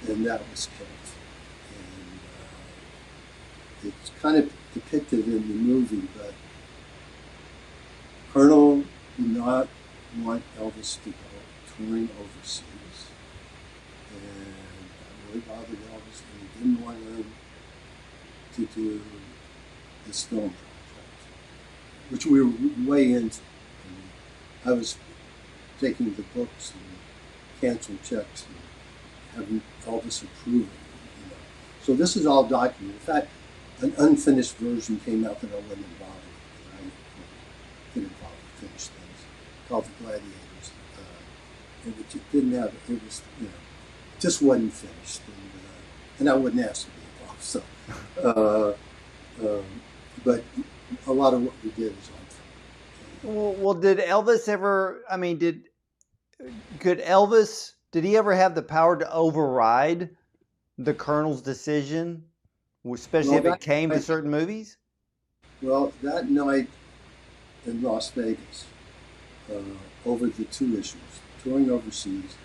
And that was killed. And it's kind of depicted in the movie, but Colonel did not want Elvis to go touring overseas. And that really bothered Elvis, and he didn't want him to do this film project, which we were way into. I mean, I was taking the books and cancel checks and having Elvis approve it. You know. So this is all documented. In fact, an unfinished version came out that I wasn't involved in. I didn't involve finished things called The Gladiators. It didn't have, it was, you know, just wasn't finished. And I wouldn't ask to be involved. So, but a lot of what we did is on. Well, did Elvis ever, I mean, did he ever have the power to override the Colonel's decision, especially if it came to certain movies? Well, that night in Las Vegas, over the two issues, touring overseas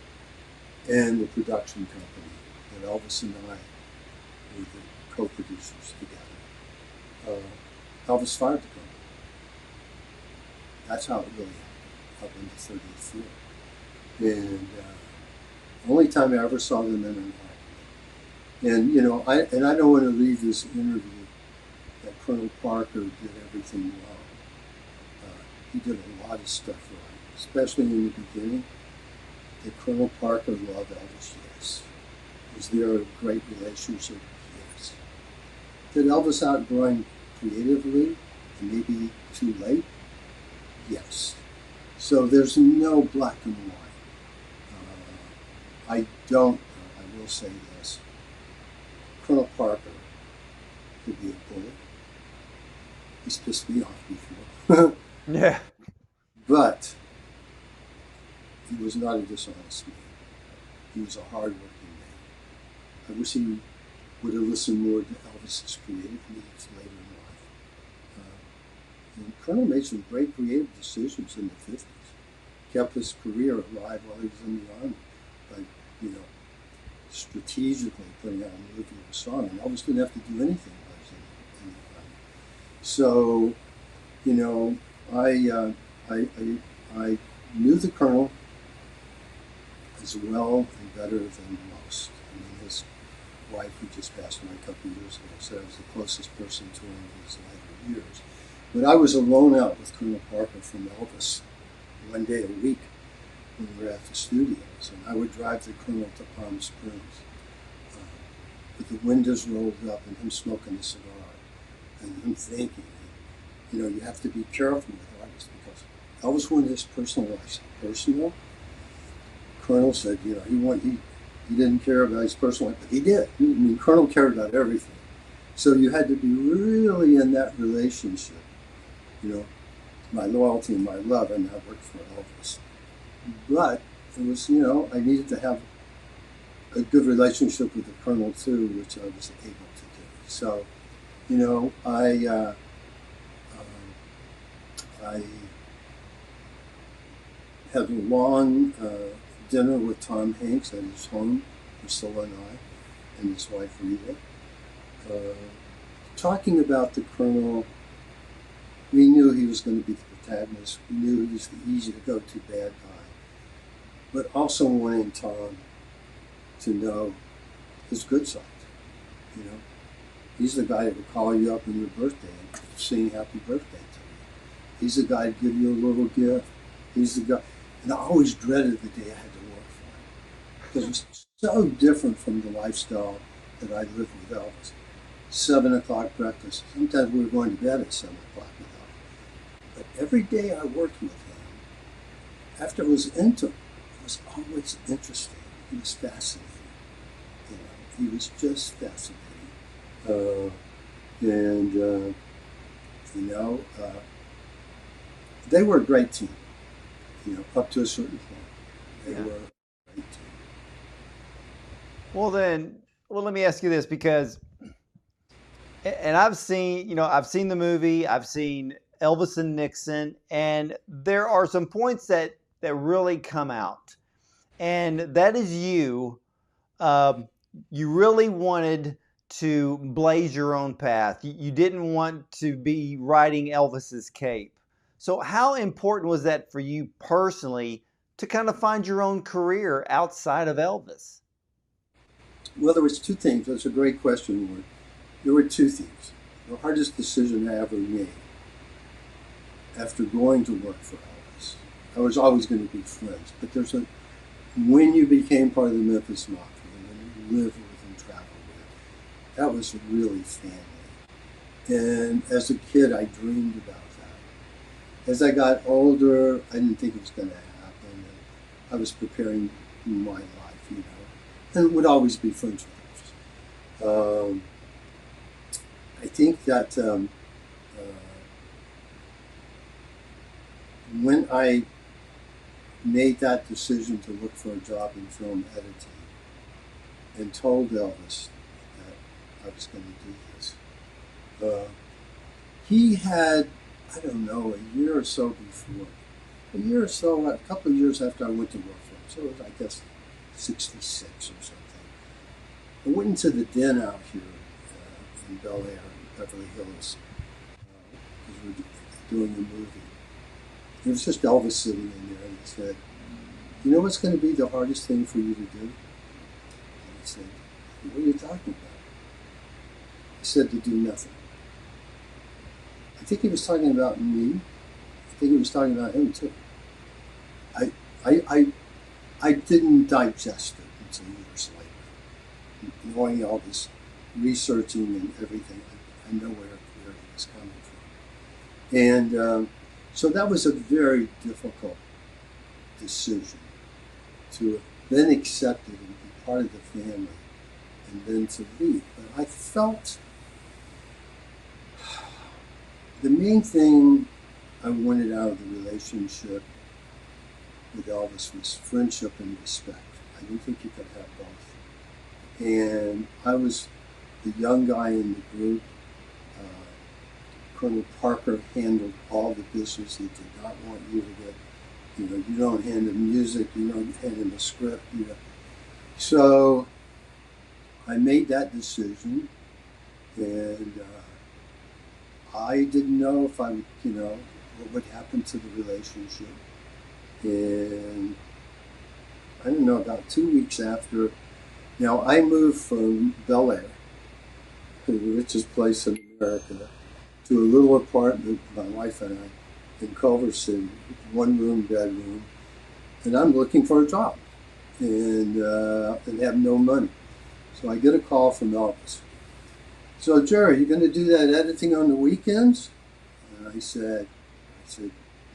and the production company that Elvis and I were the co-producers together, Elvis fired the company. That's how it really happened, up on the 30th floor. And the only time I ever saw them in an argument. And, you know, I don't want to leave this interview that Colonel Parker did everything wrong. He did a lot of stuff right, especially in the beginning. Did Colonel Parker love Elvis? Yes. Was there a great relationship? Yes. Did Elvis outgrow him creatively and maybe too late? Yes. So there's no black and white. I will say this. Colonel Parker could be a bully. He's pissed me off before. Yeah. But he was not a dishonest man. He was a hard-working man. I wish he would have listened more to Elvis's creative needs later in life. And Colonel made some great creative decisions in the 50s. Kept his career alive while he was in the Army by, you know, strategically putting out a movie or a song. And Elvis didn't have to do anything while he was in the Army. So, you know, I knew the Colonel as well and better than most. I mean, his wife, who just passed away a couple of years ago, said I was the closest person to him in his later years. But I was alone out with Colonel Parker from Elvis one day a week when we were at the studios, and I would drive the Colonel to Palm Springs. with the windows rolled up and him smoking a cigar. And I'm thinking, you know, you have to be careful with artists because Elvis wanted his personal life personal. Colonel said, you know, he didn't care about his personal life, but he did. I mean, Colonel cared about everything. So you had to be really in that relationship, you know, my loyalty and my love, and I worked for Elvis. But it was, you know, I needed to have a good relationship with the Colonel too, which I was able to do. So, you know, I had a long dinner with Tom Hanks at his home, Priscilla and I, and his wife Rita. Talking about the Colonel, we knew he was going to be the protagonist. We knew he was the easy to go to bad guy. But also wanting Tom to know his good side. You know, he's the guy that would call you up on your birthday and sing happy birthday to you. He's the guy to give you a little gift. He's the guy. And I always dreaded the day I had to work for him because it was so different from the lifestyle that I lived with Elvis. 7 o'clock breakfast. Sometimes we were going to bed at 7 o'clock with Elvis. But every day I worked with him, after it was intimate, it was always interesting. He was fascinating. You know, he was just fascinating. You know, they were a great team. You know, up to a certain point, they were a great team. Well, let me ask you this because, and I've seen the movie, I've seen Elvis and Nixon, and there are some points that really come out, and that is you really wanted to blaze your own path. You didn't want to be riding Elvis's cape. So how important was that for you personally to kind of find your own career outside of Elvis? Well, there was two things. That's a great question, Ward. There were two things. The hardest decision I ever made after going to work for Elvis. I was always going to be friends, but when you became part of the Memphis Mafia, when you lived with and traveled with, that was really family. And as a kid, I dreamed about that. As I got older, I didn't think it was going to happen. I was preparing my life, you know, and would always be friends with Elvis. I think that when I made that decision to look for a job in film editing and told Elvis that I was going to do this, he had, I don't know, a year or so before, a couple of years after I went to work for him, so it was, I guess, 66 or something. I went into the den out here in Bel Air, Beverly Hills, because we were doing a movie. There was just Elvis sitting in there, and he said, "You know what's going to be the hardest thing for you to do?" And I said, "What are you talking about?" He said, "To do nothing." I think he was talking about me. I think he was talking about him too. I didn't digest it until years later. Knowing all this researching and everything, I know where he was coming from. And so that was a very difficult decision to have been accepted and be part of the family and then to leave. But I felt the main thing I wanted out of the relationship with Elvis was friendship and respect. I didn't think you could have both. And I was the young guy in the group. Colonel Parker handled all the business. He did not want you to get, you don't hand him music, you don't hand him a script. So I made that decision, and I didn't know if I would, what would happen to the relationship. And I don't know, about 2 weeks after, now I moved from Bel Air, the richest place in America, to a little apartment, my wife and I, in Culver City, 1-room bedroom, and I'm looking for a job and have no money. So I get a call from Elvis. So Jerry, you going to do that editing on the weekends? And I said,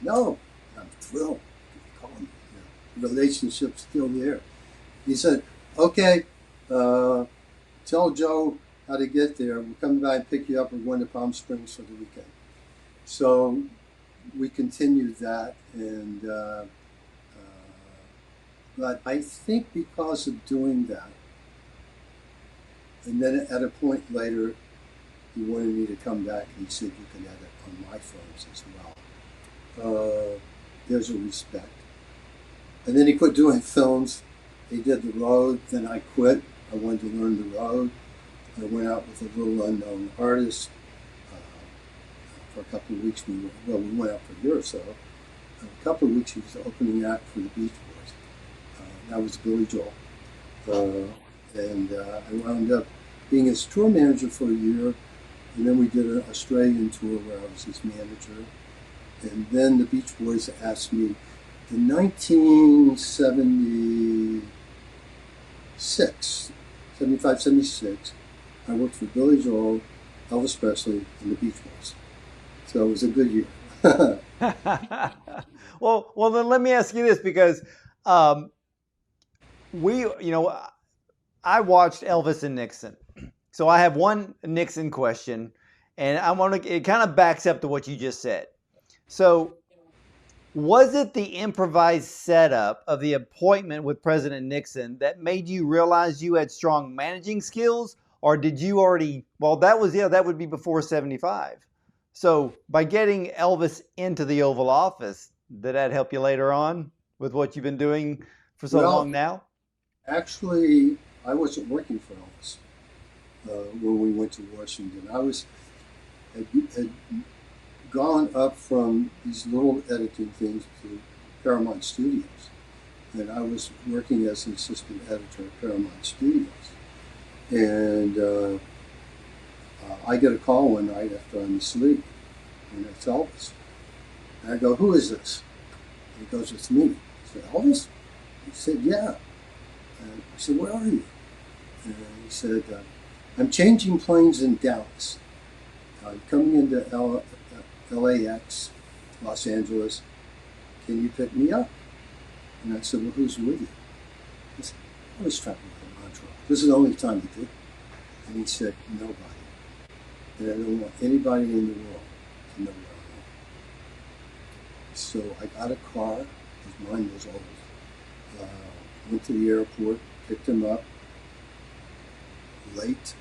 no, I'm thrilled. Call me. The relationship's still there. He said, okay, tell Joe how to get there. We'll come by and pick you up. We're going to Palm Springs for the weekend. So we continued that, and but I think because of doing that, and then at a point later, he wanted me to come back, and he said you can edit on my phones as well. There's a respect. And then he quit doing films. He did the road. Then I quit. I wanted to learn the road. I went out with a little unknown artist. For a couple of weeks, we went out for a year or so. A couple of weeks, he was the opening act for the Beach Boys. That was Billy Joel. I wound up being his tour manager for a year. And then we did an Australian tour where I was his manager. And then the Beach Boys asked me, in 1976, 75, 76, I worked for Billy Joel, Elvis Presley, and the Beach Boys. So it was a good year. Well, then let me ask you this, because I watched Elvis and Nixon. So I have one Nixon question, and it kind of backs up to what you just said. So was it the improvised setup of the appointment with President Nixon that made you realize you had strong managing skills, or did you already, that would be before 75. So by getting Elvis into the Oval Office, did that help you later on with what you've been doing for so long now? Actually, I wasn't working for Elvis when we went to Washington. I had gone up from these little editing things to Paramount Studios. And I was working as an assistant editor at Paramount Studios. And I get a call one night after I'm asleep, and it's Elvis. And I go, who is this? And he goes, it's me. I said, Elvis? He said, yeah. And I said, where are you? And he said, I'm changing planes in Dallas. I'm coming into LAX, Los Angeles. Can you pick me up? And I said, well, who's with you? I said, I was traveling with Montreal. This is the only time he did. And he said, nobody. And I don't want anybody in the world to know where I am. So I got a car, because mine was old. Went to the airport, picked him up late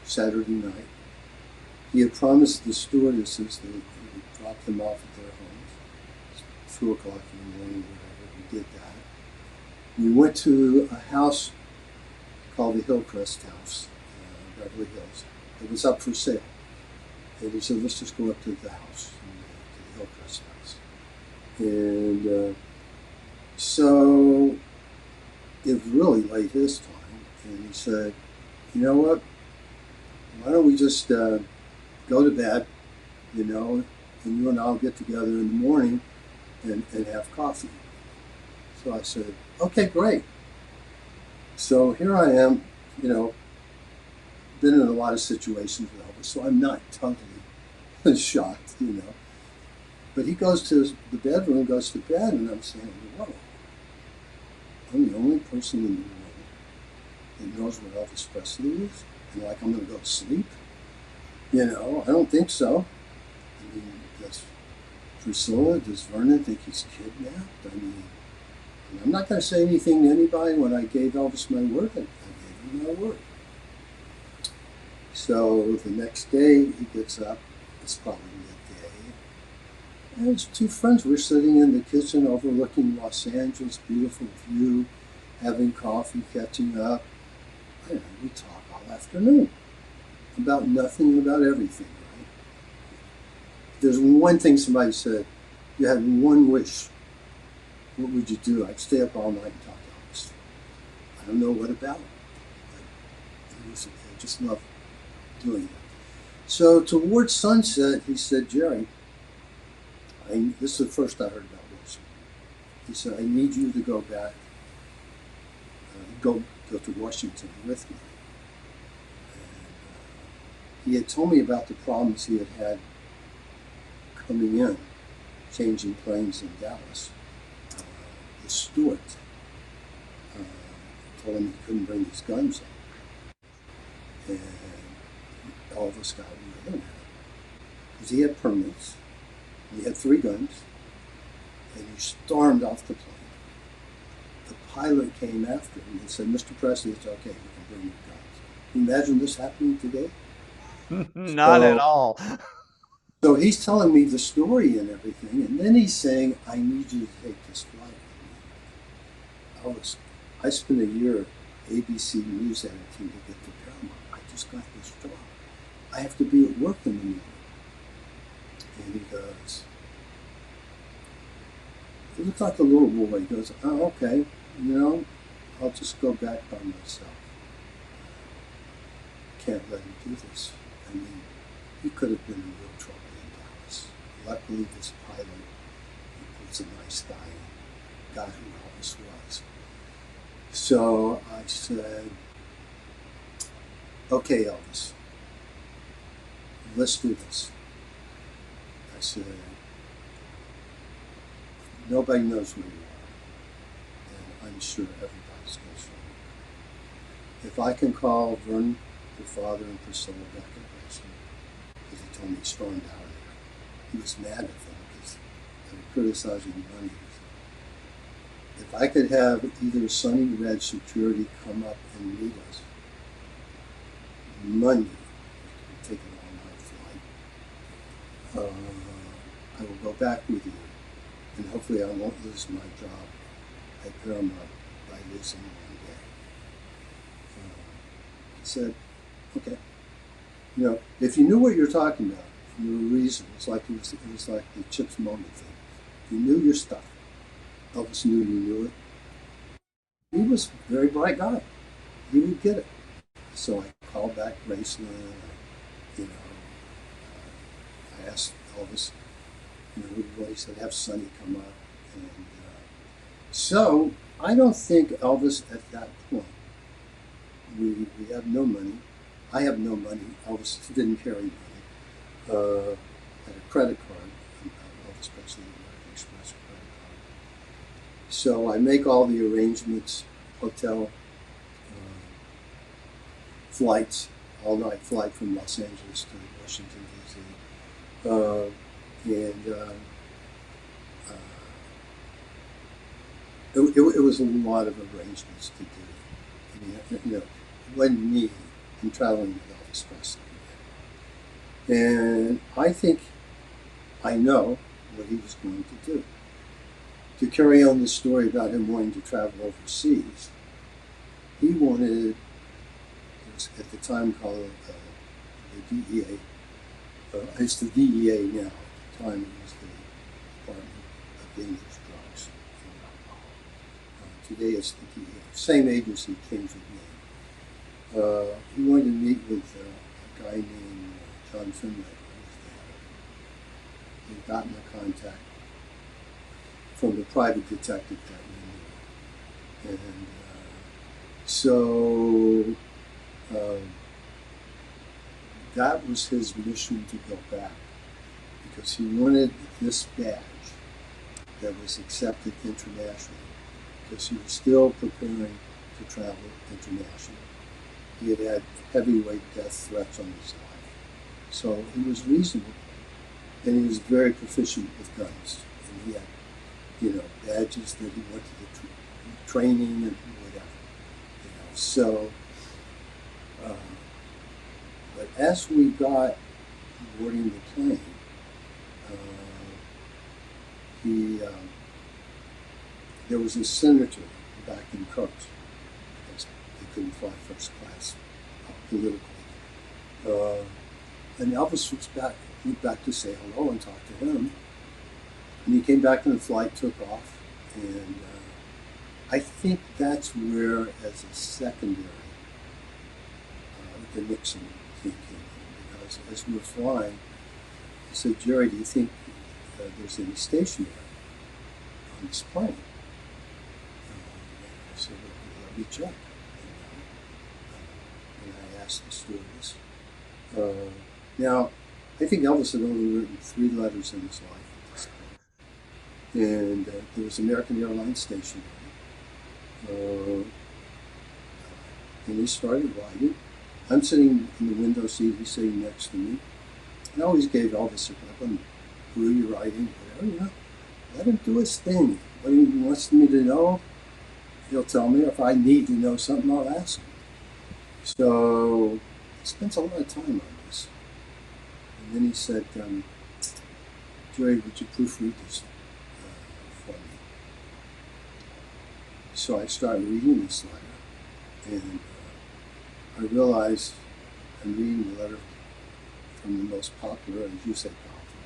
Saturday night. He had promised the stewardesses that he would drop them off at their homes. It's 2 o'clock in the morning, whatever. We did that. We went to a house called the Hillcrest House, Beverly Hills. It was up for sale. And he said, let's just go up to the house, to the Hillcrest house. And so it was really late his time. And he said, you know what? Why don't we just go to bed, and you and I'll get together in the morning and have coffee. So I said, okay, great. So here I am, been in a lot of situations with Elvis, so I'm not totally shocked, But he goes to the bedroom, goes to bed, and I'm saying, whoa, I'm the only person in the world that knows what Elvis Presley is, and I'm going to go to sleep? I don't think so. I mean, does Priscilla, does Vernon think he's kidnapped? I mean, I'm not going to say anything to anybody. When I gave Elvis my word, I gave him my word. So the next day he gets up, it's probably midday, and his 2 friends were sitting in the kitchen overlooking Los Angeles, beautiful view, having coffee, catching up. I don't know, we talk all afternoon about nothing and about everything, right? There's one thing somebody said, you had one wish, what would you do? I'd stay up all night and talk to Elvis. I don't know what about it, but I just love doing it. So towards sunset, he said, Jerry, this is the first I heard about Wilson. He said, I need you to go back, go to Washington with me. he had told me about the problems he had had coming in, changing planes in Dallas. The steward told him he couldn't bring his guns in. And Elvis got really mad. Because he had permits, he had 3 guns, and he stormed off the plane. The pilot came after him and said, "Mr. Presley, it's okay, you can bring your guns." Can you imagine this happening today? Not at all. So he's telling me the story and everything, and then he's saying, "I need you to take this flight." I spent a year at ABC News editing to get to Paramount. I just got this job. I have to be at work in the morning. And he goes, he looks like a little boy. He goes, "Oh, okay, I'll just go back by myself. Can't let him do this." I mean, he could have been in real trouble in Dallas. Luckily, this pilot was a nice guy who Elvis was. So I said, "Okay, Elvis, let's do this." I said, "Nobody knows where you are, and I'm sure everybody's going to show you. If I can call Vern, your father, and Priscilla back at Graceland," because he told me he stormed out of there. He was mad at them because they were criticizing money. If I could have either Sonny Red security come up and meet us Monday, we take an all-night flight, I will go back with you, and hopefully I won't lose my job at Paramount by losing one day. He said, "Okay. If you knew what you're talking about, you were reasonable. It was like the Chips Moment thing. You knew your stuff. Elvis knew you knew it. He was a very bright guy. He would get it." So I called back Graceland. I asked Elvis, he said, "Have Sonny come up." And so I don't think Elvis at that point, we have no money. I have no money. Elvis didn't carry money. Had a credit card, Elvis Presley, American Express credit card. So I make all the arrangements, hotel, flights, all-night flight from Los Angeles to Washington, D.C. It was a lot of arrangements to do. I mean, it wasn't me. I'm traveling with Elvis Presley. And I think I know what he was going to do. To carry on the story about him wanting to travel overseas, he wanted, it was at the time called the DEA. It's the DEA now. At the time it was the Department of Dangerous Drugs and Alcohol. Today it's the DEA. Same agency, changed the name. He wanted to meet with a guy named John Finlay. He'd gotten a contact from the private detective that we knew. And so that was his mission to go back, because he wanted this badge that was accepted internationally, because he was still preparing to travel internationally. He had had heavyweight death threats on his life. So he was reasonable, and he was very proficient with guns. And he had, badges that he went to the training and whatever. So, but as we got boarding the plane, there was a senator back in coach, because they couldn't fly first class politically. And Elvis went back to say hello and talk to him. And he came back on the flight, took off, and I think that's where, as a secondary, the Nixon thing came in. Because as we were flying, I said, "Jerry, do you think there's any stationery on this plane?" I said, "Well, let me check." And I asked the stewardess, Uh, Now, I think Elvis had only written 3 letters in his life at this point. And there was American Airlines station. Uh, and he started writing. I'm sitting in the window seat, he's sitting next to me. I always gave Elvis a rhythm. Who are you writing? Whatever, you know. Let him do his thing. What he wants me to know, he'll tell me. If I need to know something, I'll ask him. So he spends a lot of time on this. And then he said, Jerry, would you proofread this for me? So I started reading this letter, and I realized I'm reading the letter from the most popular, as you say, powerful,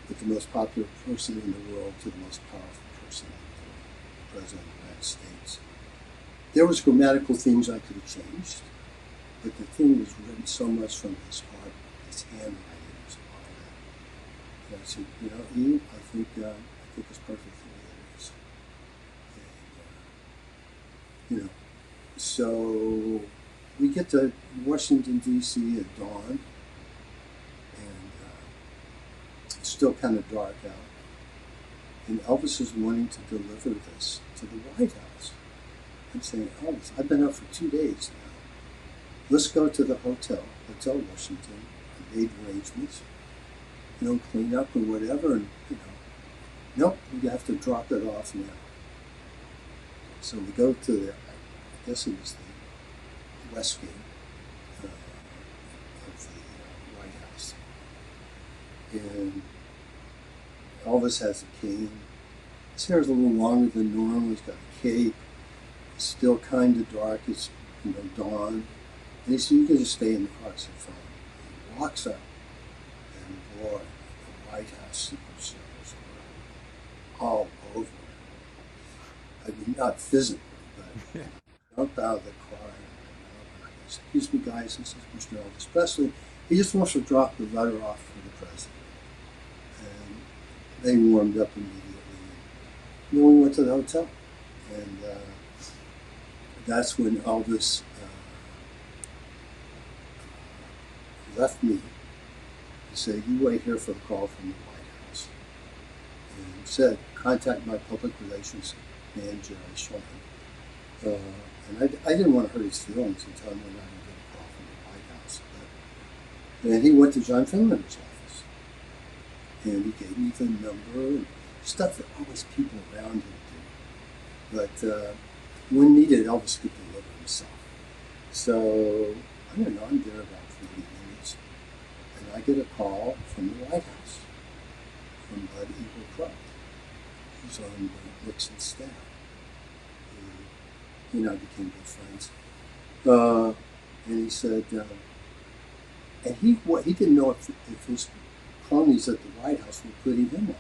but the most popular person in the world to the most powerful person in the world, the President of the United States. There was grammatical things I could have changed, but the thing was written so much from his heart, his handwriting was all that. And I said, you know, E, I think it's perfect the way it is. And, you know, so we get to Washington, D.C. at dawn, and it's still kind of dark out. And Elvis is wanting to deliver this to the White House. I'm saying, Elvis, I've been up for 2 days now. Let's go to the Hotel Washington. I made arrangements, you know, clean up and whatever, and, you know, nope, we have to drop it off now. So we go to the, I guess it was the West Gate of the White House. And Elvis has a cane. His hair's a little longer than normal. He's got a cape. It's still kind of dark. It's, you know, dawn. And he said, you can just stay in the car. I said, fine. He walks up, and boy, the White House Secret Service were all over him. I mean, not physically, but jump out of the car. And I said, excuse me, guys, this is Mr. Elvis Presley. He just wants to drop the letter off for the president. And they warmed up immediately. And then we went to the hotel. And that's when Elvis left me to say, you wait here for the call from the White House. And said, contact my public relations man, Jerry Schilling. And I didn't want to hurt his feelings and tell him we're not going to get a call from the White House. But, and he went to John Finlander's office. And he gave me the number and stuff that always people around him do. But when needed, Elvis could deliver himself. So, I don't know, I'm there about 30 minutes. And I get a call from the White House, from Bud Eagle Crump, who's on Nixon's staff. He and I became good friends. And he said, and he didn't know if his cronies at the White House were putting him on.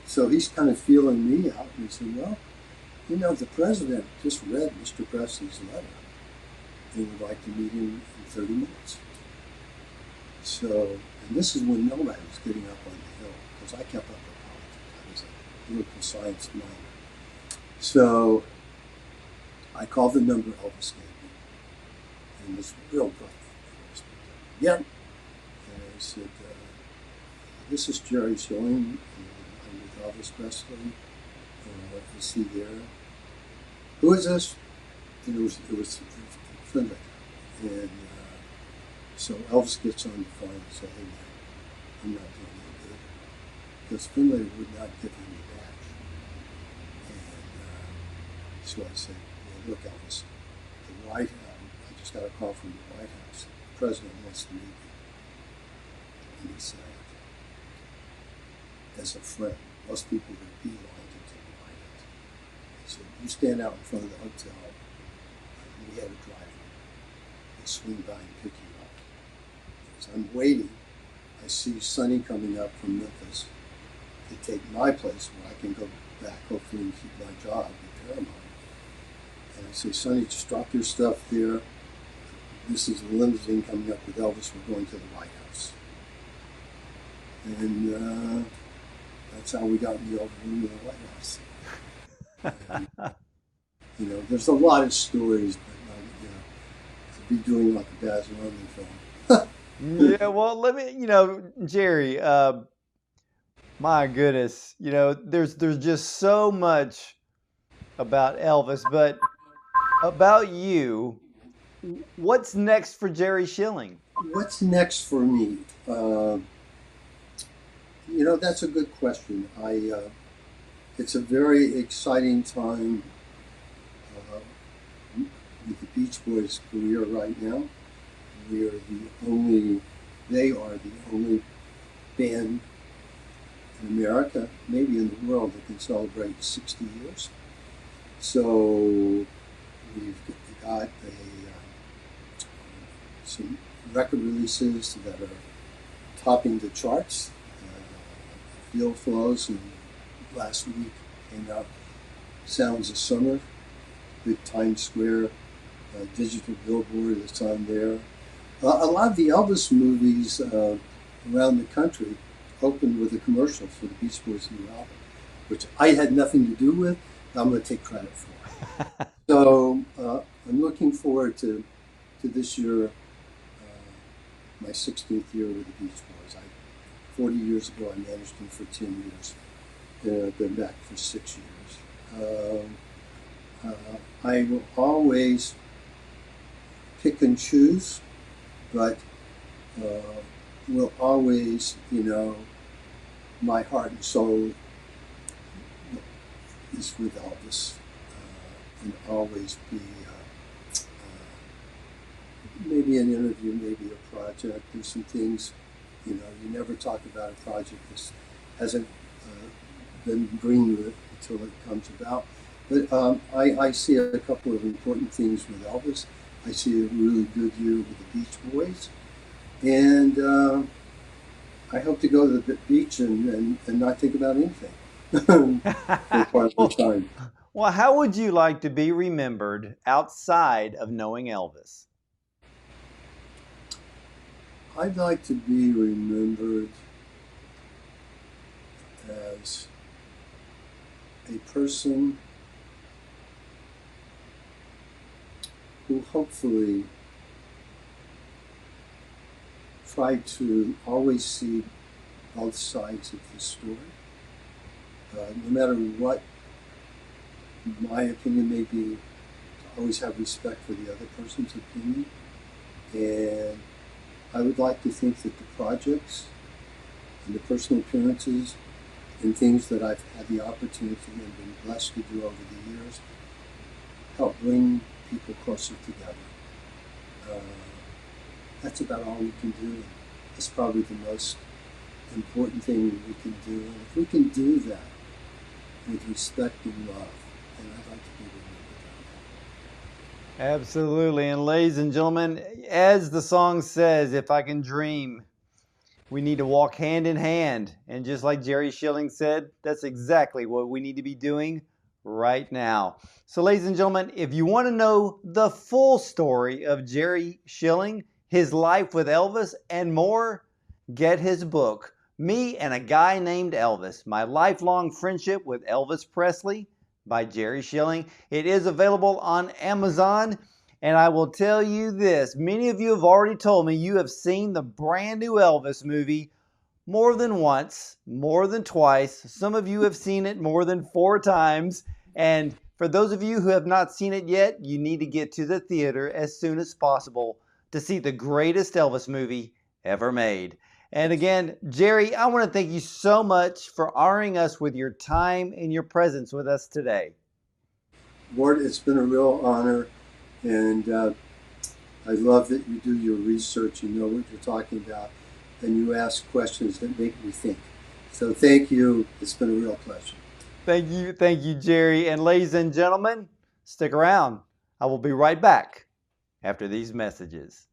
So he's kind of feeling me out, and he said, well, you know, the president just read Mr. Presley's letter and would like to meet him in 30 minutes. So, and this is when nobody was getting up on the Hill, because I kept up with politics. I was a political science minor. So, I called the number Elvis gave me, and this real gruff voice. Yeah. And I said, this is Jerry Schilling. I'm with Elvis Presley. Is he there? Who is this? And it was Finley. And so Elvis gets on the phone and said, hey man, I'm not doing any good. Because Finley would not give him the badge. And so I said, well, look Elvis, the White House, I just got a call from the White House. The president wants to meet you. And he said, as a friend, most people would be like it to the White House. He said, you stand out in front of the hotel, and we had a driver. He'll swing by and pick you up. As I'm waiting, I see Sonny coming up from Memphis to take my place where I can go back, hopefully, and keep my job at Paramount. And I say, Sonny, just drop your stuff there. This is a limousine coming up with Elvis. We're going to the White House. And that's how we got in the old room of the White House. And, you know, there's a lot of stories, but you know, to be doing like a Baz Luhrmann film. Yeah, well, let me, Jerry, my goodness, there's just so much about Elvis, but about you, what's next for Jerry Schilling? What's next for me? That's a good question. It's a very exciting time with the Beach Boys' career right now. We are the only, they are the only band in America, maybe in the world, that can celebrate 60 years. So we've got some record releases that are topping the charts. Field Flows, and last week came out Sounds of Summer, big Times Square digital billboard that's on there. A lot of the Elvis movies around the country opened with a commercial for the Beach Boys' new album, which I had nothing to do with. I'm going to take credit for. So I'm looking forward to this year, my 16th year with the Beach Boys. 40 years ago, I managed them for 10 years. And I've been back for 6 years. I will always pick and choose, but will always, my heart and soul is with Elvis, and always be maybe an interview, maybe a project. There's some things, you never talk about a project that hasn't been greenlit until it comes about. But I see a couple of important things with Elvis. I see a really good year with the Beach Boys. And I hope to go to the beach and not think about anything for part of the time. Well, how would you like to be remembered outside of knowing Elvis? I'd like to be remembered as a person who hopefully tried to always see both sides of the story. No matter what my opinion may be, to always have respect for the other person's opinion. And I would like to think that the projects and the personal appearances and things that I've had the opportunity and been blessed to do over the years help bring people closer together. That's about all we can do. It's probably the most important thing we can do. And if we can do that with respect and love, then I'd like to be remembered that way. Absolutely. And ladies and gentlemen, as the song says, if I can dream, we need to walk hand in hand. And just like Jerry Schilling said, that's exactly what we need to be doing right now. So ladies and gentlemen, if you want to know the full story of Jerry Schilling, his life with Elvis, and more, get his book, Me and a Guy Named Elvis, My Lifelong Friendship with Elvis Presley by Jerry Schilling. It is available on Amazon. And I will tell you this, many of you have already told me you have seen the brand new Elvis movie more than once, more than twice. Some of you have seen it more than 4 times. And for those of you who have not seen it yet, you need to get to the theater as soon as possible to see the greatest Elvis movie ever made. And again, Jerry, I want to thank you so much for honoring us with your time and your presence with us today. Ward, it's been a real honor, and I love that you do your research, you know what you're talking about, and you ask questions that make me think. So thank you. It's been a real pleasure. Thank you, Jerry. And ladies and gentlemen, stick around. I will be right back after these messages.